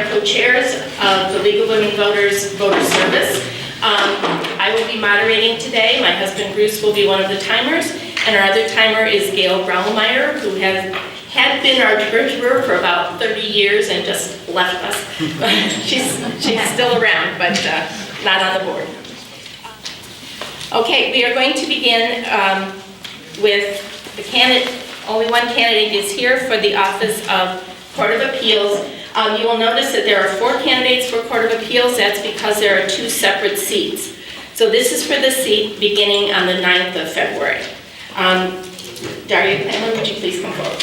are co-chairs of the League of Women Voters Voter Service. I will be moderating today. My husband Bruce will be one of the timers, and our other timer is Gail Braunmeyer, who had been our treasurer for about 30 years and just left us. she's still around, but not on the board. Okay, we are going to begin with the candidate. Only one candidate is here for the office of Court of Appeals. You will notice that there are 4 candidates for Court of Appeals. That's because there are 2 separate seats. So this is for the seat beginning on the 9th of February. Daria Clammer, would you please come forward?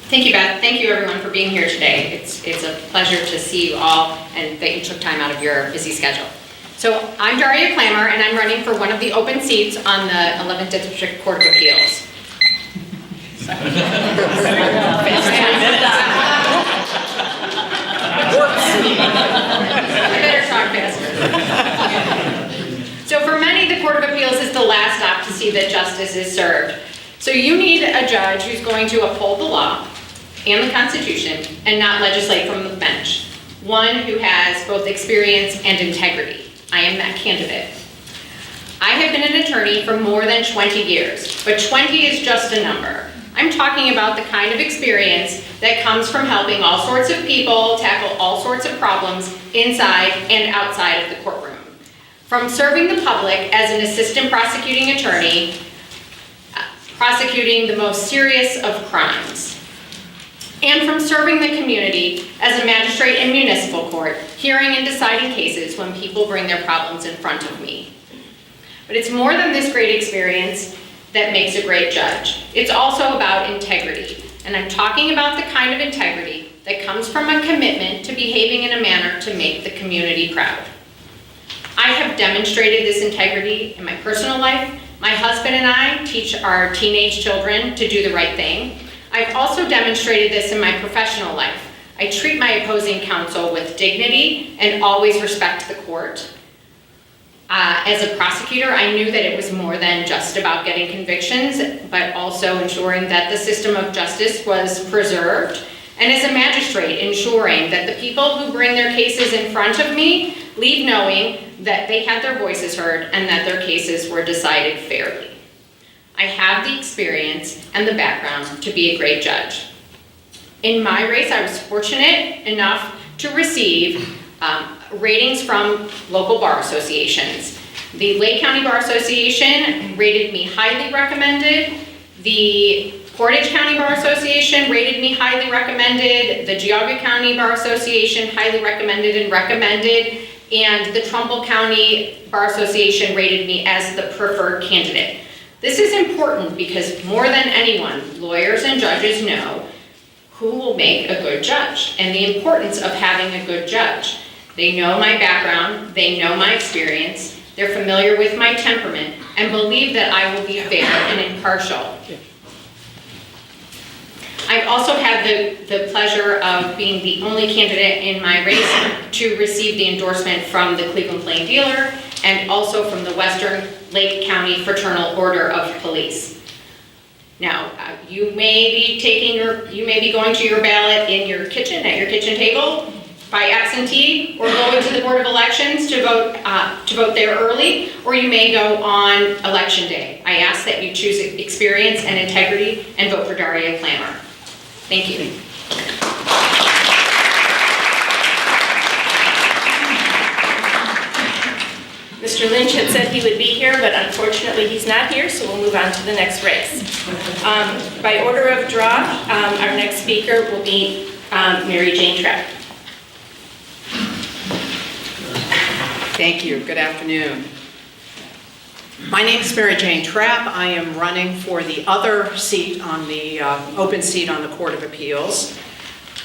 Thank you, Beth. Thank you, everyone, for being here today. It's a pleasure to see you all and that you took time out of your busy schedule. So I'm Daria Clammer, and I'm running for one of the open seats on the 11th District Court of Appeals. I better talk faster. So for many, the Court of Appeals is the last stop to see that justice is served. So you need a judge who's going to uphold the law and the Constitution and not legislate from the bench. One who has both experience and integrity. I am that candidate. I have been an attorney for more than 20 years, but 20 is just a number. I'm talking about the kind of experience that comes from helping all sorts of people tackle all sorts of problems inside and outside of the courtroom. From serving the public as an assistant prosecuting attorney, prosecuting the most serious of crimes, and from serving the community as a magistrate in municipal court, hearing and deciding cases when people bring their problems in front of me. But it's more than this great experience that makes a great judge. It's also about integrity, and I'm talking about the kind of integrity that comes from a commitment to behaving in a manner to make the community proud. I have demonstrated this integrity in my personal life. My husband and I teach our teenage children to do the right thing. I've also demonstrated this in my professional life. I treat my opposing counsel with dignity and always respect the court. As a prosecutor, I knew that it was more than just about getting convictions, but also ensuring that the system of justice was preserved. And as a magistrate, ensuring that the people who bring their cases in front of me leave knowing that they had their voices heard and that their cases were decided fairly. I have the experience and the background to be a great judge. In my race, I was fortunate enough to receive ratings from local bar associations. The Lake County Bar Association rated me highly recommended. The Portage County Bar Association rated me highly recommended. The Geauga County Bar Association highly recommended and recommended. And the Trumbull County Bar Association rated me as the preferred candidate. This is important because more than anyone, lawyers and judges know who will make a good judge and the importance of having a good judge. They know my background, they know my experience, they're familiar with my temperament, and believe that I will be fair and impartial. I've also had the pleasure of being the only candidate in my race to receive the endorsement from the Cleveland Plain Dealer and also from the Western Lake County Fraternal Order of Police. Now, you may be going to your ballot in your kitchen, at your kitchen table, by absentee, or going to the Board of Elections to vote there early, or you may go on Election Day. I ask that you choose experience and integrity and vote for Daria Clammer. Thank you. Mr. Lynch had said he would be here, but unfortunately he's not here, so we'll move on to the next race. By order of draw, our next speaker will be Mary Jane Trapp. Thank you. Good afternoon. My name is Mary Jane Trapp. I am running for the other seat on the open seat on the Court of Appeals.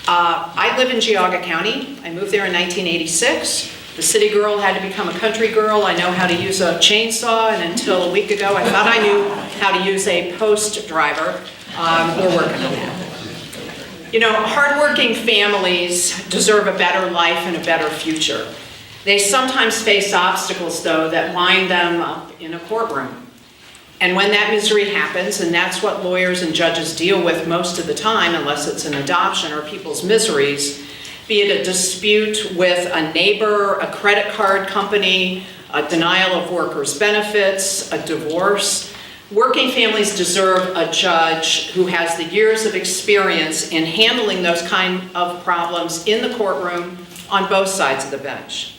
I live in Geauga County. I moved there in 1986. The city girl had to become a country girl. I know how to use a chainsaw, and until a week ago I thought I knew how to use a post driver. We're working on that. You know, hardworking families deserve a better life and a better future. They sometimes face obstacles, though, that wind them up in a courtroom. And when that misery happens, and that's what lawyers and judges deal with most of the time, unless it's an adoption or people's miseries, be it a dispute with a neighbor, a credit card company, a denial of workers' benefits, a divorce, working families deserve a judge who has the years of experience in handling those kind of problems in the courtroom on both sides of the bench.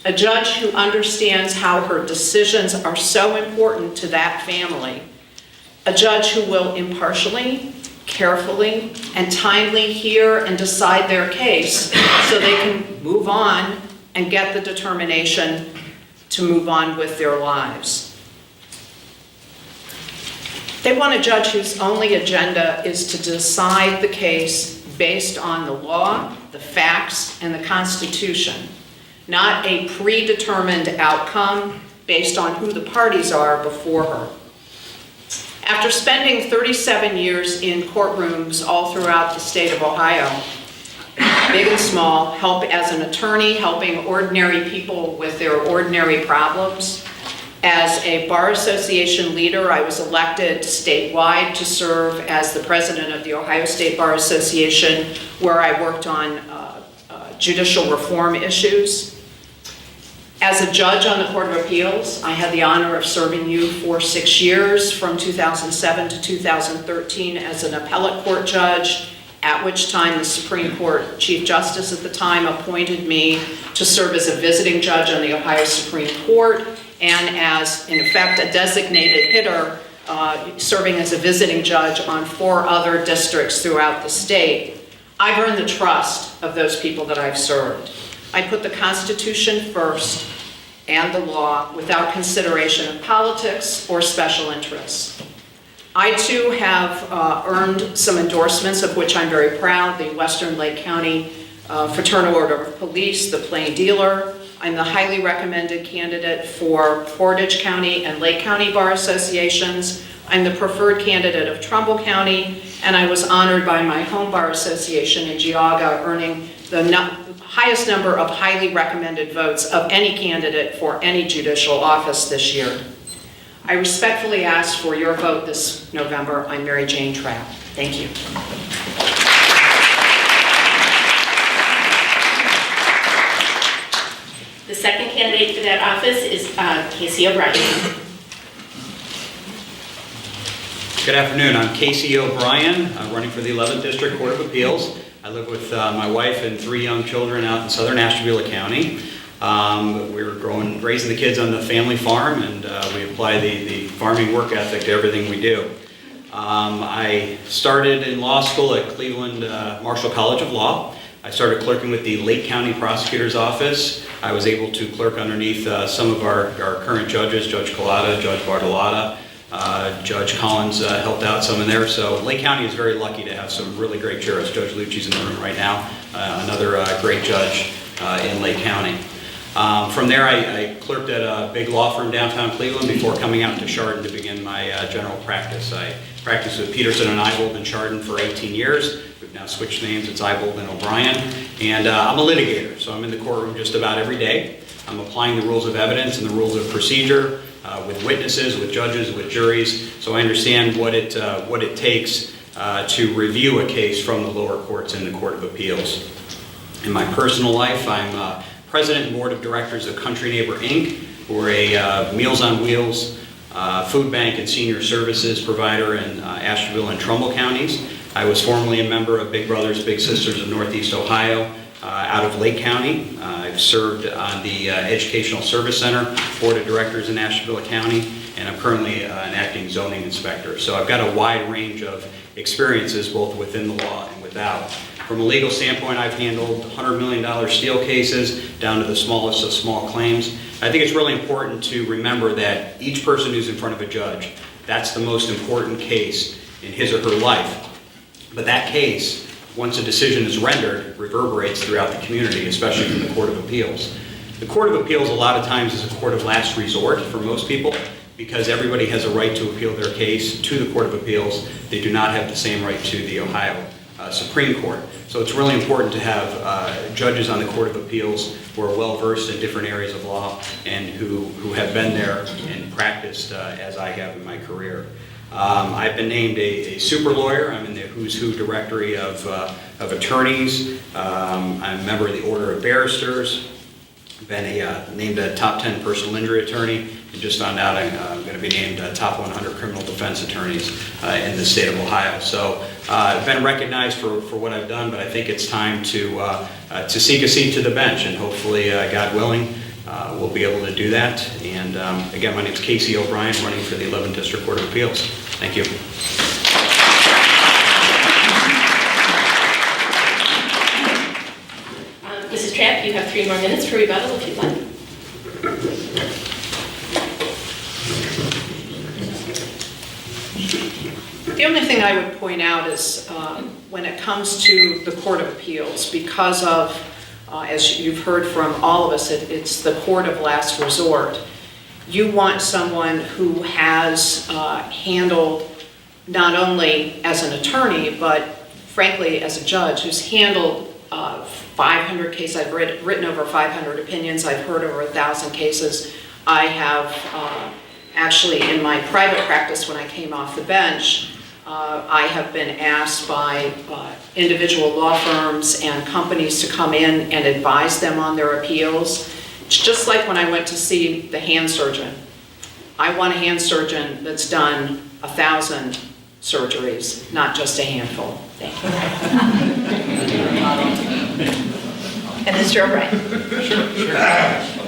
A judge who understands how her decisions are so important to that family. A judge who will impartially, carefully, and timely hear and decide their case so they can move on and get the determination to move on with their lives. They want a judge whose only agenda is to decide the case based on the law, the facts, and the Constitution, not a predetermined outcome based on who the parties are before her. After spending 37 years in courtrooms all throughout the state of Ohio, big and small, help as an attorney, helping ordinary people with their ordinary problems. As a Bar Association leader, I was elected statewide to serve as the president of the Ohio State Bar Association, where I worked on judicial reform issues. As a judge on the Court of Appeals, I had the honor of serving you for 6 years, from 2007 to 2013 as an appellate court judge, at which time the Supreme Court Chief Justice at the time appointed me to serve as a visiting judge on the Ohio Supreme Court, and as, in effect, a designated hitter, serving as a visiting judge on 4 other districts throughout the state. I've earned the trust of those people that I've served. I put the Constitution first and the law without consideration of politics or special interests. I too have earned some endorsements of which I'm very proud: the Western Lake County Fraternal Order of Police, the Plain Dealer. I'm the highly recommended candidate for Portage County and Lake County Bar Associations. I'm the preferred candidate of Trumbull County, and I was honored by my home bar association in Geauga, earning the highest number of highly recommended votes of any candidate for any judicial office this year. I respectfully ask for your vote this November. I'm Mary Jane Trapp. Thank you. The second candidate for that office is Casey O'Brien. Good afternoon. I'm Casey O'Brien. I'm running for the 11th District Court of Appeals. I live with my wife and 3 young children out in southern Ashtabula County. We're raising the kids on the family farm, and we apply the farming work ethic to everything we do. I started in law school at Cleveland Marshall College of Law. I started clerking with the Lake County Prosecutor's Office. I was able to clerk underneath some of our current judges, Judge Collada, Judge Bartolotta. Judge Collins helped out some in there. So Lake County is very lucky to have some really great jurists. Judge Lucci's in the room right now, another great judge in Lake County. From there, I clerked at a big law firm downtown Cleveland before coming out to Chardon to begin my general practice. I practiced with Peterson and Ibold in Chardon for 18 years. We've now switched names. It's Ibold and O'Brien. And I'm a litigator, so I'm in the courtroom just about every day. I'm applying the rules of evidence and the rules of procedure with witnesses, with judges, with juries, so I understand what it takes to review a case from the lower courts in the Court of Appeals. In my personal life, I'm President and Board of Directors of Country Neighbor Inc. We're a Meals on Wheels food bank and senior services provider in Ashtabula and Trumbull counties. I was formerly a member of Big Brothers Big Sisters of Northeast Ohio out of Lake County. I've served on the Educational Service Center Board of Directors in Ashtabula County, and I'm currently an acting zoning inspector. So I've got a wide range of experiences both within the law and without. From a legal standpoint, I've handled $100 million steel cases down to the smallest of small claims. I think it's really important to remember that each person who's in front of a judge, that's the most important case in his or her life. But that case, once a decision is rendered, reverberates throughout the community, especially from the Court of Appeals. The Court of Appeals a lot of times is a court of last resort for most people, because everybody has a right to appeal their case to the Court of Appeals. They do not have the same right to the Ohio Supreme Court. So it's really important to have judges on the Court of Appeals who are well-versed in different areas of law and who have been there and practiced as I have in my career. I've been named a super lawyer. I'm in the who's who directory of attorneys. I'm a member of the Order of Barristers. I've been named a top 10 personal injury attorney, and just found out I'm going to be named top 100 criminal defense attorneys in the state of Ohio. So I've been recognized for what I've done, but I think it's time to seek a seat to the bench, and hopefully, God willing, we'll be able to do that. And again, my name is Casey O'Brien, running for the 11th District Court of Appeals. Thank you. Mrs. Trapp, you have 3 more minutes for rebuttal if you'd like. The only thing I would point out is when it comes to the Court of Appeals, because of, as you've heard from all of us, it's the court of last resort. You want someone who has handled, not only as an attorney, but frankly as a judge, who's handled 500 cases. I've written over 500 opinions. I've heard over 1,000 cases. I have actually, in my private practice when I came off the bench, I have been asked by individual law firms and companies to come in and advise them on their appeals. It's just like when I went to see the hand surgeon. I want a hand surgeon that's done 1,000 surgeries, not just a handful. Thank you. And Mr. O'Brien.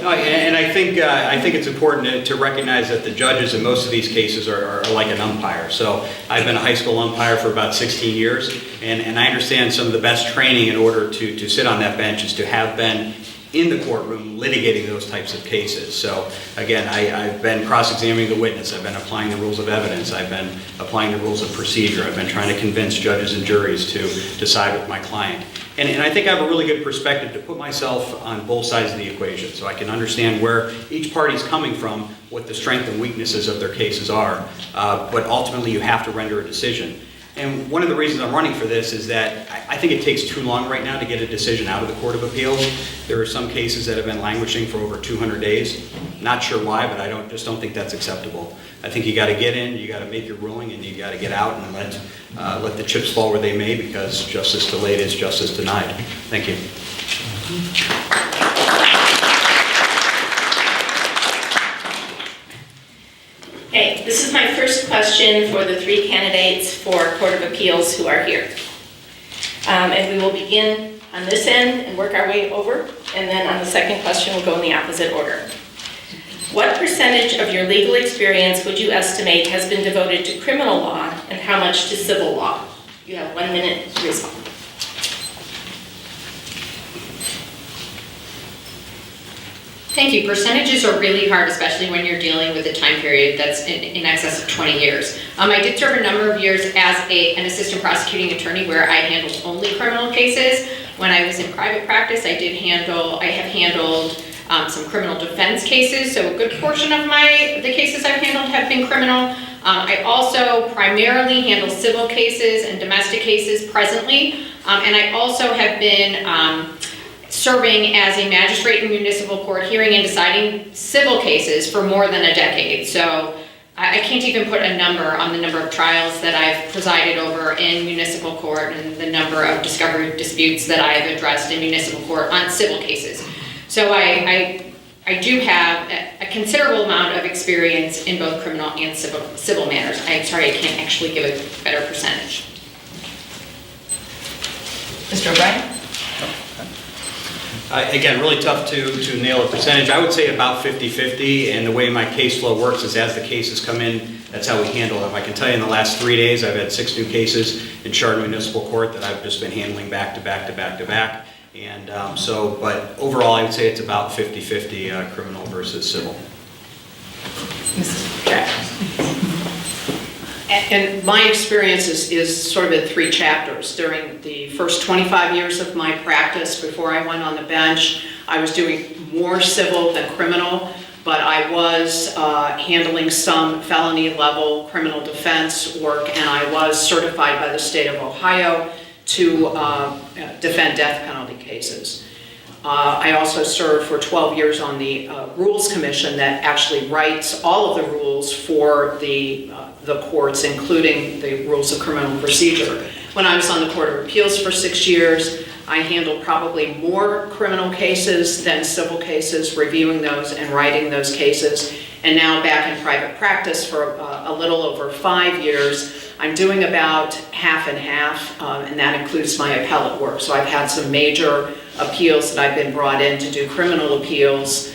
No, and I think it's important to recognize that the judges in most of these cases are like an umpire. So I've been a high school umpire for about 16 years, and I understand some of the best training in order to sit on that bench is to have been in the courtroom litigating those types of cases. So again, I've been cross-examining the witness, I've been applying the rules of evidence, I've been applying the rules of procedure, I've been trying to convince judges and juries to side with my client. And I think I have a really good perspective to put myself on both sides of the equation, so I can understand where each party's coming from, what the strengths and weaknesses of their cases are, but ultimately you have to render a decision. And one of the reasons I'm running for this is that I think it takes too long right now to get a decision out of the Court of Appeals. There are some cases that have been languishing for over 200 days. Not sure why, but I just don't think that's acceptable. I think you got to get in, you got to make your ruling, and you got to get out and let the chips fall where they may, because justice delayed is justice denied. Thank you. Okay, this is my first question for the 3 candidates for Court of Appeals who are here. And we will begin on this end and work our way over, and then on the second question we'll go in the opposite order. What percentage of your legal experience would you estimate has been devoted to criminal law, and how much to civil law? You have 1 minute to respond. Thank you. Percentages are really hard, especially when you're dealing with a time period that's in excess of 20 years. I did serve a number of years as an assistant prosecuting attorney where I handled only criminal cases. When I was in private practice, I have handled some criminal defense cases, so a good portion of the cases I've handled have been criminal. I also primarily handle civil cases and domestic cases presently, and I also have been serving as a magistrate in municipal court, hearing and deciding civil cases for more than a decade. So I can't even put a number on the number of trials that I've presided over in municipal court and the number of discovery disputes that I've addressed in municipal court on civil cases. So I do have a considerable amount of experience in both criminal and civil matters. I'm sorry, I can't actually give a better percentage. Mr. O'Brien? Again, really tough to nail a percentage. I would say about 50-50, and the way my case flow works is as the cases come in, that's how we handle them. I can tell you in the last 3 days, I've had 6 new cases in Chardon Municipal Court that I've just been handling back to back to back to back. And but overall, I would say it's about 50-50 criminal versus civil. Mrs. Trapp? And my experience is sort of in 3 chapters. During the first 25 years of my practice, before I went on the bench, I was doing more civil than criminal, but I was handling some felony level criminal defense work, and I was certified by the state of Ohio to defend death penalty cases. I also served for 12 years on the Rules Commission that actually writes all of the rules for the courts, including the rules of criminal procedure. When I was on the Court of Appeals for 6 years, I handled probably more criminal cases than civil cases, reviewing those and writing those cases. And now back in private practice for a little over 5 years, I'm doing about half and half, and that includes my appellate work. So I've had some major appeals that I've been brought in to do criminal appeals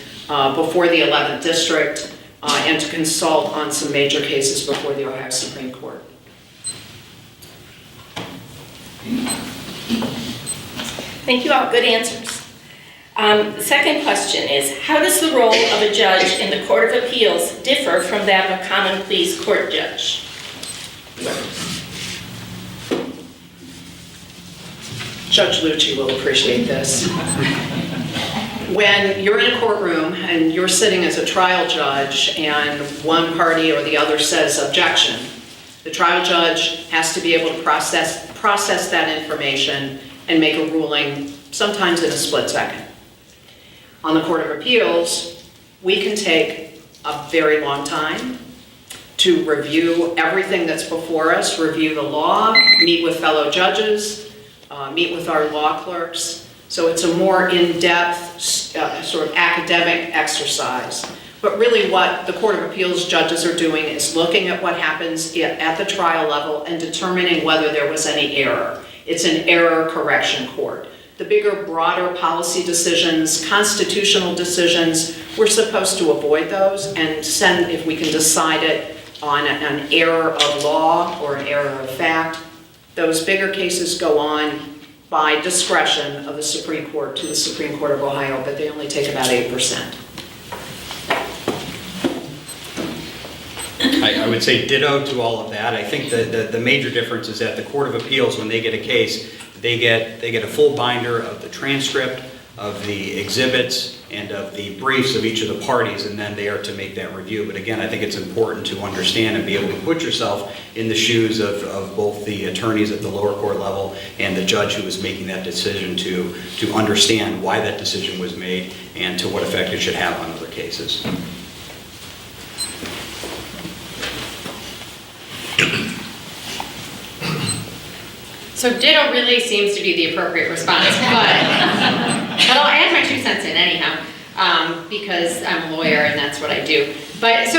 before the 11th District and to consult on some major cases before the Ohio Supreme Court. Thank you all, good answers. The second question is, how does the role of a judge in the Court of Appeals differ from that of a common pleas court judge? Judge Lucci will appreciate this. When you're in a courtroom and you're sitting as a trial judge and one party or the other says objection, the trial judge has to be able to process that information and make a ruling, sometimes in a split second. On the Court of Appeals, we can take a very long time to review everything that's before us, review the law, meet with fellow judges, meet with our law clerks. So it's a more in-depth, sort of academic exercise. But really what the Court of Appeals judges are doing is looking at what happens at the trial level and determining whether there was any error. It's an error correction court. The bigger, broader policy decisions, constitutional decisions, we're supposed to avoid those and send, if we can decide it on an error of law or an error of fact, those bigger cases go on by discretion of the Supreme Court to the Supreme Court of Ohio, but they only take about 8%. I would say ditto to all of that. I think the major difference is that the Court of Appeals, when they get a case, they get a full binder of the transcript, of the exhibits, and of the briefs of each of the parties, and then they are to make that review. But again, I think it's important to understand and be able to put yourself in the shoes of both the attorneys at the lower court level and the judge who is making that decision to understand why that decision was made and to what effect it should have on other cases. So ditto really seems to be the appropriate response, but I'll add my 2 cents in anyhow, because I'm a lawyer and that's what I do. But so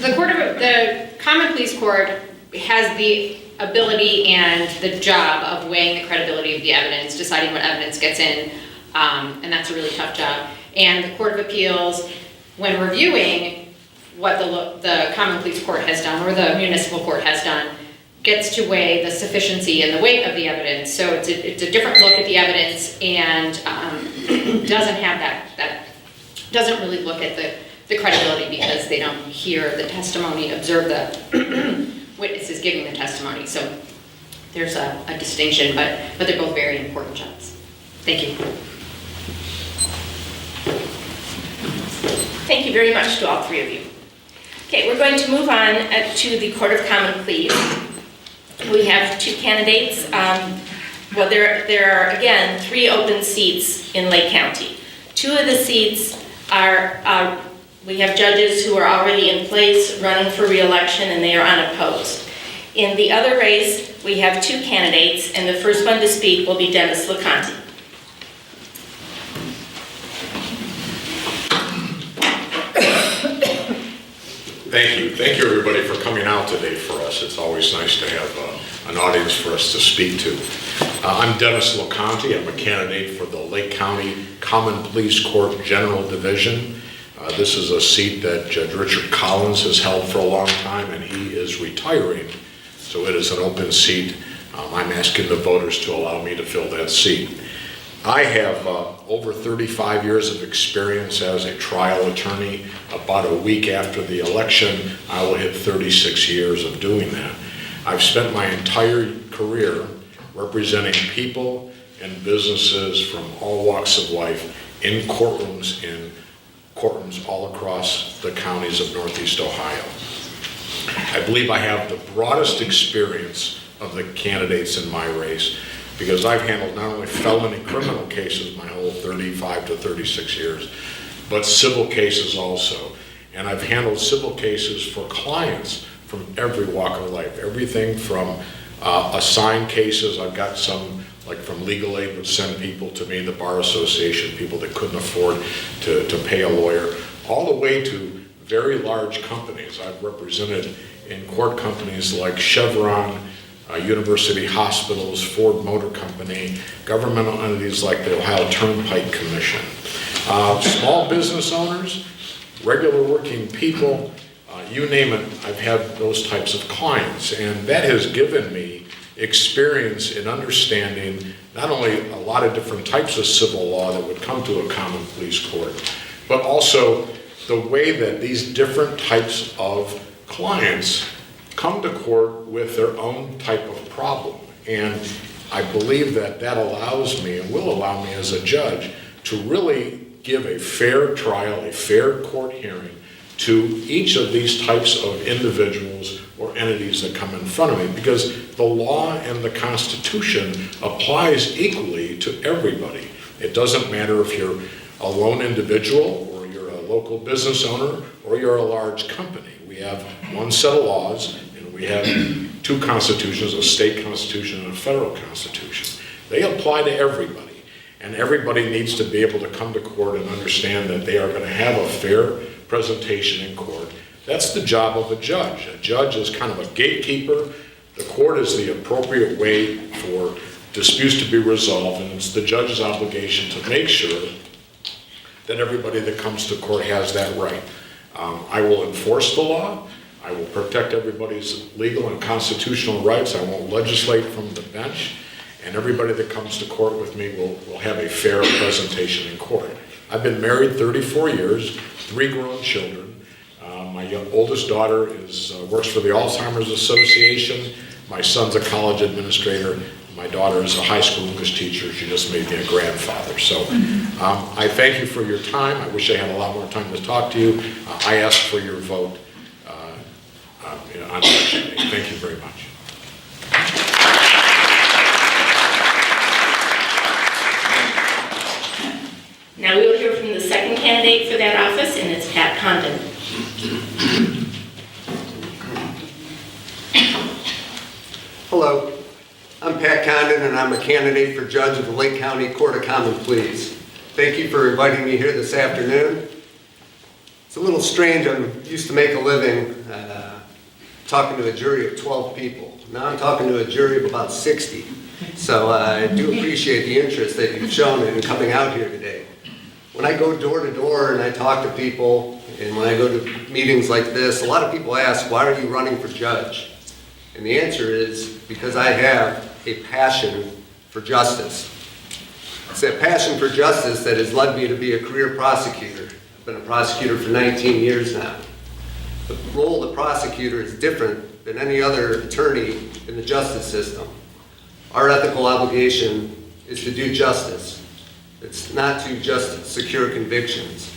the Common Pleas Court has the ability and the job of weighing the credibility of the evidence, deciding what evidence gets in, and that's a really tough job. And the Court of Appeals, when reviewing what the Common Pleas Court has done or the municipal court has done, gets to weigh the sufficiency and the weight of the evidence. So it's a different look at the evidence and doesn't have that doesn't really look at the credibility because they don't hear the testimony, observe the witnesses giving the testimony. So there's a distinction, but they're both very important jobs. Thank you. Thank you very much to all 3 of you. Okay, we're going to move on to the Court of Common Pleas. We have 2 candidates. Well, there are, again, 3 open seats in Lake County. 2 of the seats are, we have judges who are already in place running for re-election and they are unopposed. In the other race, we have 2 candidates, and the first one to speak will be Dennis LoConti. Thank you everybody for coming out today for us. It's always nice to have an audience for us to speak to. I'm Dennis LoConti. I'm a candidate for the Lake County Common Pleas Court General Division. This is a seat that Judge Richard Collins has held for a long time, and he is retiring, so it is an open seat. I'm asking the voters to allow me to fill that seat. I have over 35 years of experience as a trial attorney. About a week after the election, I will hit 36 years of doing that. I've spent my entire career representing people and businesses from all walks of life in courtrooms all across the counties of Northeast Ohio. I believe I have the broadest experience of the candidates in my race because I've handled not only felony criminal cases my whole 35 to 36 years, but civil cases also. And I've handled civil cases for clients from every walk of life, everything from assigned cases. I've got some, like from legal aid would send people to me, the Bar Association, people that couldn't afford to pay a lawyer, all the way to very large companies. I've represented in court companies like Chevron, university hospitals, Ford Motor Company, governmental entities like the Ohio Turnpike Commission, small business owners, regular working people, you name it, I've had those types of clients. And that has given me experience in understanding not only a lot of different types of civil law that would come to a common police court, but also the way that these different types of clients come to court with their own type of problem. And I believe that that allows me and will allow me as a judge to really give a fair trial, a fair court hearing to each of these types of individuals or entities that come in front of me, because the law and the Constitution applies equally to everybody. It doesn't matter if you're a lone individual or you're a local business owner or you're a large company. We have one set of laws, and we have two constitutions, a state constitution and a federal constitution. They apply to everybody, and everybody needs to be able to come to court and understand that they are going to have a fair presentation in court. That's the job of a judge. A judge is kind of a gatekeeper. The court is the appropriate way for disputes to be resolved, and it's the judge's obligation to make sure that everybody that comes to court has that right. I will enforce the law. I will protect everybody's legal and constitutional rights. I won't legislate from the bench, and everybody that comes to court with me will have a fair presentation in court. I've been married 34 years, 3 grown children. My oldest daughter works for the Alzheimer's Association. My son's a college administrator. My daughter is a high school English teacher. She just made me a grandfather. So I thank you for your time. I wish I had a lot more time to talk to you. I ask for your vote on election day. Thank you very much. Now we will hear from the second candidate for that office, and it's Pat Condon. Hello, I'm Pat Condon, and I'm a candidate for judge of the Lake County Court of Common Pleas. Thank you for inviting me here this afternoon. It's a little strange. I'm used to make a living talking to a jury of 12 people. Now I'm talking to a jury of about 60. So I do appreciate the interest that you've shown in coming out here today. When I go door to door and I talk to people, and when I go to meetings like this, a lot of people ask, why are you running for judge? And the answer is because I have a passion for justice. It's that passion for justice that has led me to be a career prosecutor. I've been a prosecutor for 19 years now. The role of the prosecutor is different than any other attorney in the justice system. Our ethical obligation is to do justice. It's not to just secure convictions.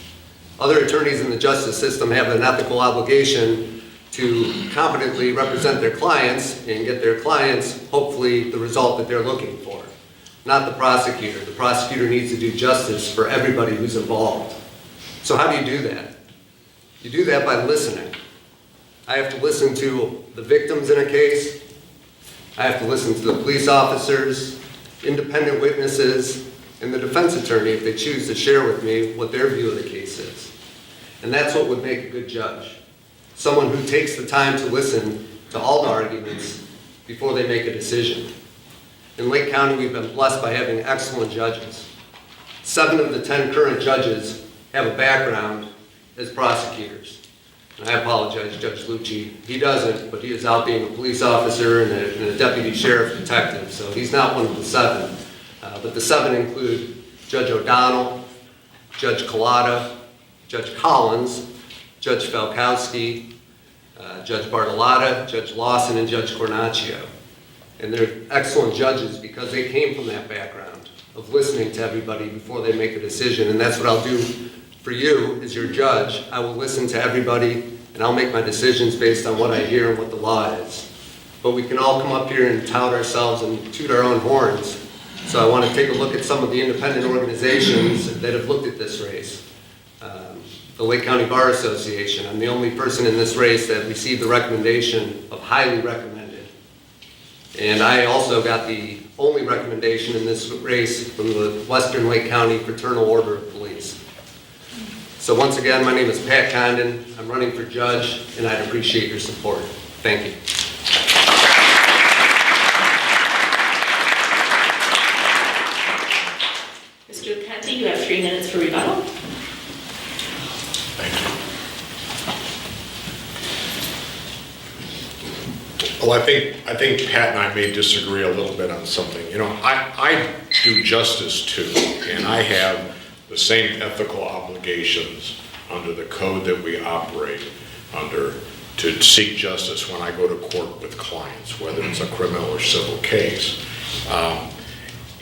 Other attorneys in the justice system have an ethical obligation to competently represent their clients and get their clients, hopefully, the result that they're looking for. Not the prosecutor. The prosecutor needs to do justice for everybody who's involved. So how do you do that? You do that by listening. I have to listen to the victims in a case. I have to listen to the police officers, independent witnesses, and the defense attorney if they choose to share with me what their view of the case is. And that's what would make a good judge. Someone who takes the time to listen to all the arguments before they make a decision. In Lake County, we've been blessed by having excellent judges. 7 of the 10 current judges have a background as prosecutors. And I apologize, Judge Lucci. He doesn't, but he is out being a police officer and a deputy sheriff detective, so he's not one of the 7. But the 7 include Judge O'Donnell, Judge Collada, Judge Collins, Judge Falkowski, Judge Bartolotta, Judge Lawson, and Judge Cornacchio. And they're excellent judges because they came from that background of listening to everybody before they make a decision. And that's what I'll do for you as your judge. I will listen to everybody, and I'll make my decisions based on what I hear and what the law is. But we can all come up here and tout ourselves and toot our own horns, So I want to take a look at some of the independent organizations that have looked at this race. The Lake County Bar Association, I'm the only person in this race that received the recommendation of highly recommended. And I also got the only recommendation in this race from the Western Lake County Fraternal Order of Police. So once again, my name is Pat Condon. I'm running for judge, and I'd appreciate your support. Thank you. Mr. LoConti, you have 3 minutes for rebuttal. Thank you. Well, I think Pat and I may disagree a little bit on something. You know, I do justice too, and I have the same ethical obligations under the code that we operate under to seek justice when I go to court with clients, whether it's a criminal or civil case.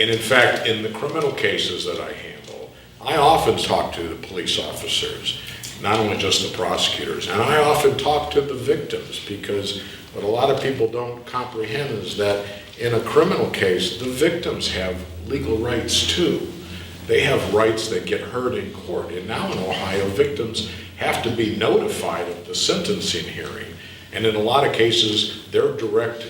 And in fact, in the criminal cases that I handle, I often talk to the police officers, not only just the prosecutors, and I often talk to the victims, because what a lot of people don't comprehend is that in a criminal case, the victims have legal rights too. They have rights that get heard in court. And now in Ohio, victims have to be notified of the sentencing hearing. And in a lot of cases, their direct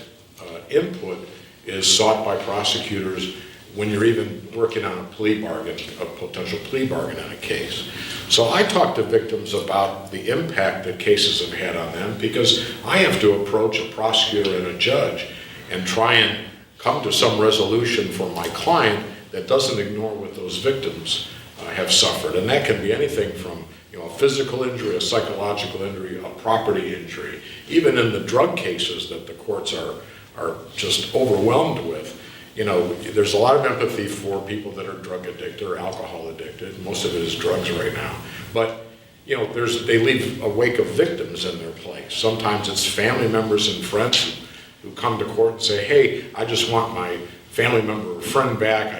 input is sought by prosecutors when you're even working on a plea bargain, a potential plea bargain on a case. So I talk to victims about the impact that cases have had on them, because I have to approach a prosecutor and a judge and try and come to some resolution for my client that doesn't ignore what those victims have suffered. And that can be anything from, you know, a physical injury, a psychological injury, a property injury. Even in the drug cases that the courts are just overwhelmed with, you know, there's a lot of empathy for people that are drug addicted or alcohol addicted. Most of it is drugs right now. But, you know, they leave a wake of victims in their place. Sometimes it's family members and friends who come to court and say, hey, I just want my family member or friend back.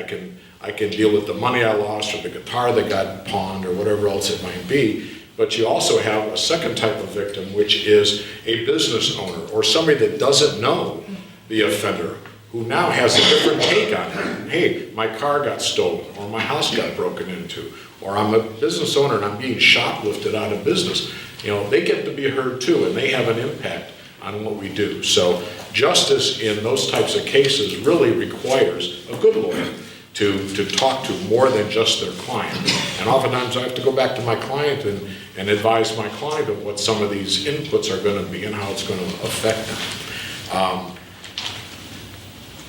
I can deal with the money I lost, or the guitar that got pawned, or whatever else it might be. But you also have a second type of victim, which is a business owner or somebody that doesn't know the offender, who now has a different take on it. Hey, my car got stolen, or my house got broken into, or I'm a business owner and I'm being shoplifted out of business. You know, they get to be heard too, and they have an impact on what we do. So justice in those types of cases really requires a good lawyer to talk to more than just their client. And oftentimes I have to go back to my client and advise my client of what some of these inputs are going to be and how it's going to affect them.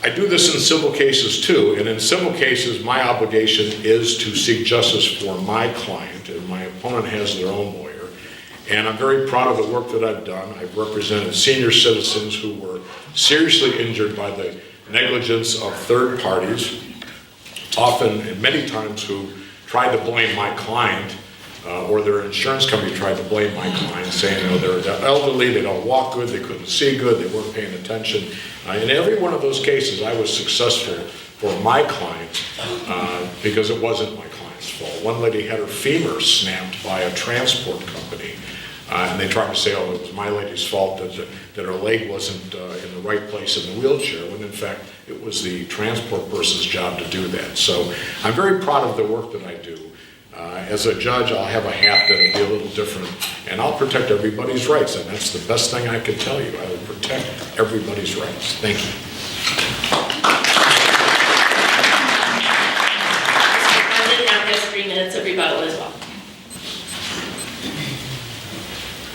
I do this in civil cases too, and in civil cases my obligation is to seek justice for my client, and my opponent has their own lawyer. And I'm very proud of the work that I've done. I've represented senior citizens who were seriously injured by the negligence of third parties, often and many times who tried to blame my client, or their insurance company tried to blame my client, saying, you know, they're elderly, they don't walk good, they couldn't see good, they weren't paying attention. In every one of those cases, I was successful for my client because it wasn't my client's fault. One lady had her femur snapped by a transport company, and they tried to say, oh, it was my lady's fault that her leg wasn't in the right place in the wheelchair, when in fact it was the transport person's job to do that. So I'm very proud of the work that I do. As a judge, I'll have a hat that'll be a little different, and I'll protect everybody's rights, and that's the best thing I can tell you. I will protect everybody's rights. Thank you. Mr. Condon now has 3 minutes of rebuttal as well.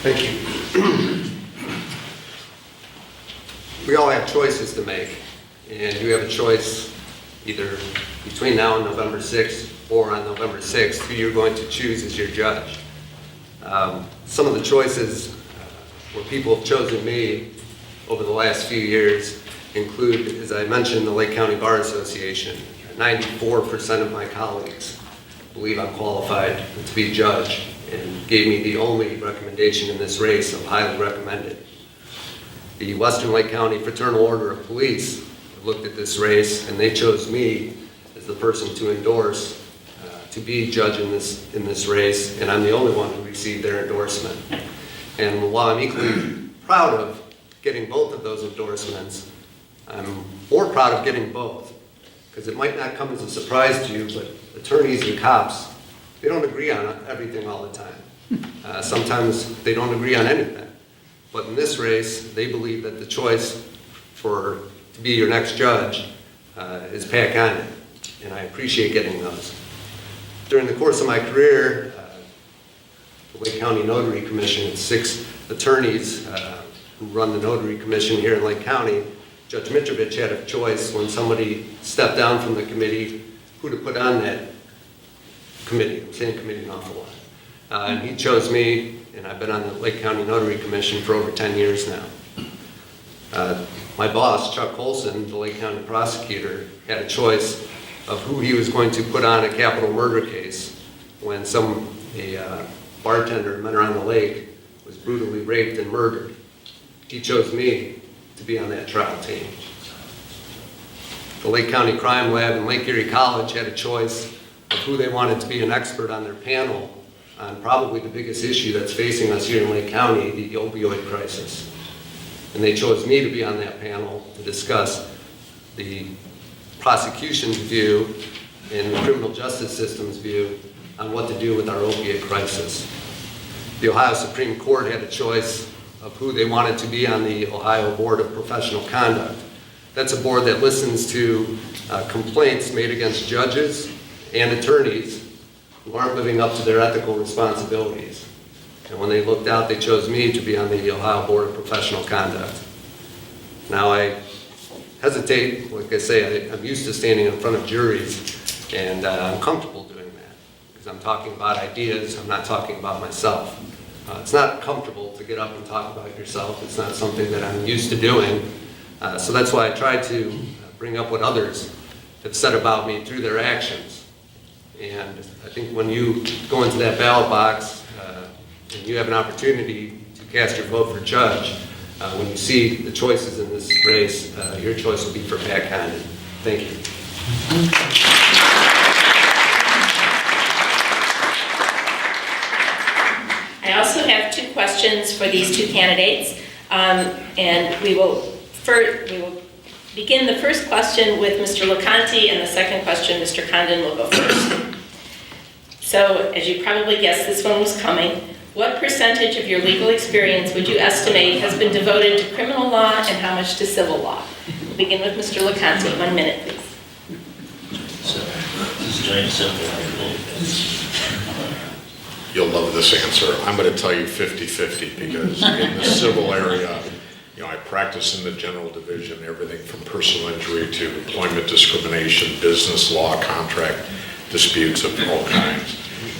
Thank you. We all have choices to make, and you have a choice either between now and November 6th or on November 6th who you're going to choose as your judge. Some of the choices where people have chosen me over the last few years include, as I mentioned, the Lake County Bar Association. 94% of my colleagues believe I'm qualified to be judge, and gave me the only recommendation in this race of highly recommended. The Western Lake County Fraternal Order of Police looked at this race, and they chose me as the person to endorse to be judge in this race, and I'm the only one who received their endorsement. And while I'm equally proud of getting both of those endorsements, I'm more proud of getting both. because it might not come as a surprise to you, but attorneys and cops, they don't agree on everything all the time. Sometimes they don't agree on anything. But in this race, they believe that the choice to be your next judge is Pat Condon, and I appreciate getting those. During the course of my career, the Lake County Notary Commission, it's 6 attorneys who run the Notary Commission here in Lake County. Judge Mitrovich had a choice when somebody stepped down from the committee who to put on that committee. I'm saying committee an awful lot. And he chose me, and I've been on the Lake County Notary Commission for over 10 years now. My boss, Chuck Colson, the Lake County prosecutor, had a choice of who he was going to put on a capital murder case when a bartender in Mentor on the Lake was brutally raped and murdered. He chose me to be on that trial team. The Lake County Crime Lab and Lake Erie College had a choice of who they wanted to be an expert on their panel on probably the biggest issue that's facing us here in Lake County, the opioid crisis. And they chose me to be on that panel to discuss the prosecution's view and the criminal justice system's view on what to do with our opiate crisis. The Ohio Supreme Court had a choice of who they wanted to be on the Ohio Board of Professional Conduct. That's a board that listens to complaints made against judges and attorneys who aren't living up to their ethical responsibilities. And when they looked out, they chose me to be on the Ohio Board of Professional Conduct. Now I hesitate, like I say, I'm used to standing in front of juries, and I'm comfortable doing that because I'm talking about ideas, I'm not talking about myself. It's not comfortable to get up and talk about yourself. It's not something that I'm used to doing. So that's why I try to bring up what others have said about me through their actions. And I think when you go into that ballot box and you have an opportunity to cast your vote for judge, when you see the choices in this race, your choice will be for Pat Condon. Thank you. I also have 2 questions for these 2 candidates, and we will begin the first question with Mr. LoConti, and the second question, Mr. Condon will go first. So, as you probably guessed, this one was coming. What percentage of your legal experience would you estimate has been devoted to criminal law and how much to civil law? We'll begin with Mr. LoConti. 1 minute, please. So, this is very simple. You'll love this answer. I'm going to tell you 50-50 because in the civil area, I practice in the general division, everything from personal injury to employment discrimination, business law, contract disputes of all kinds.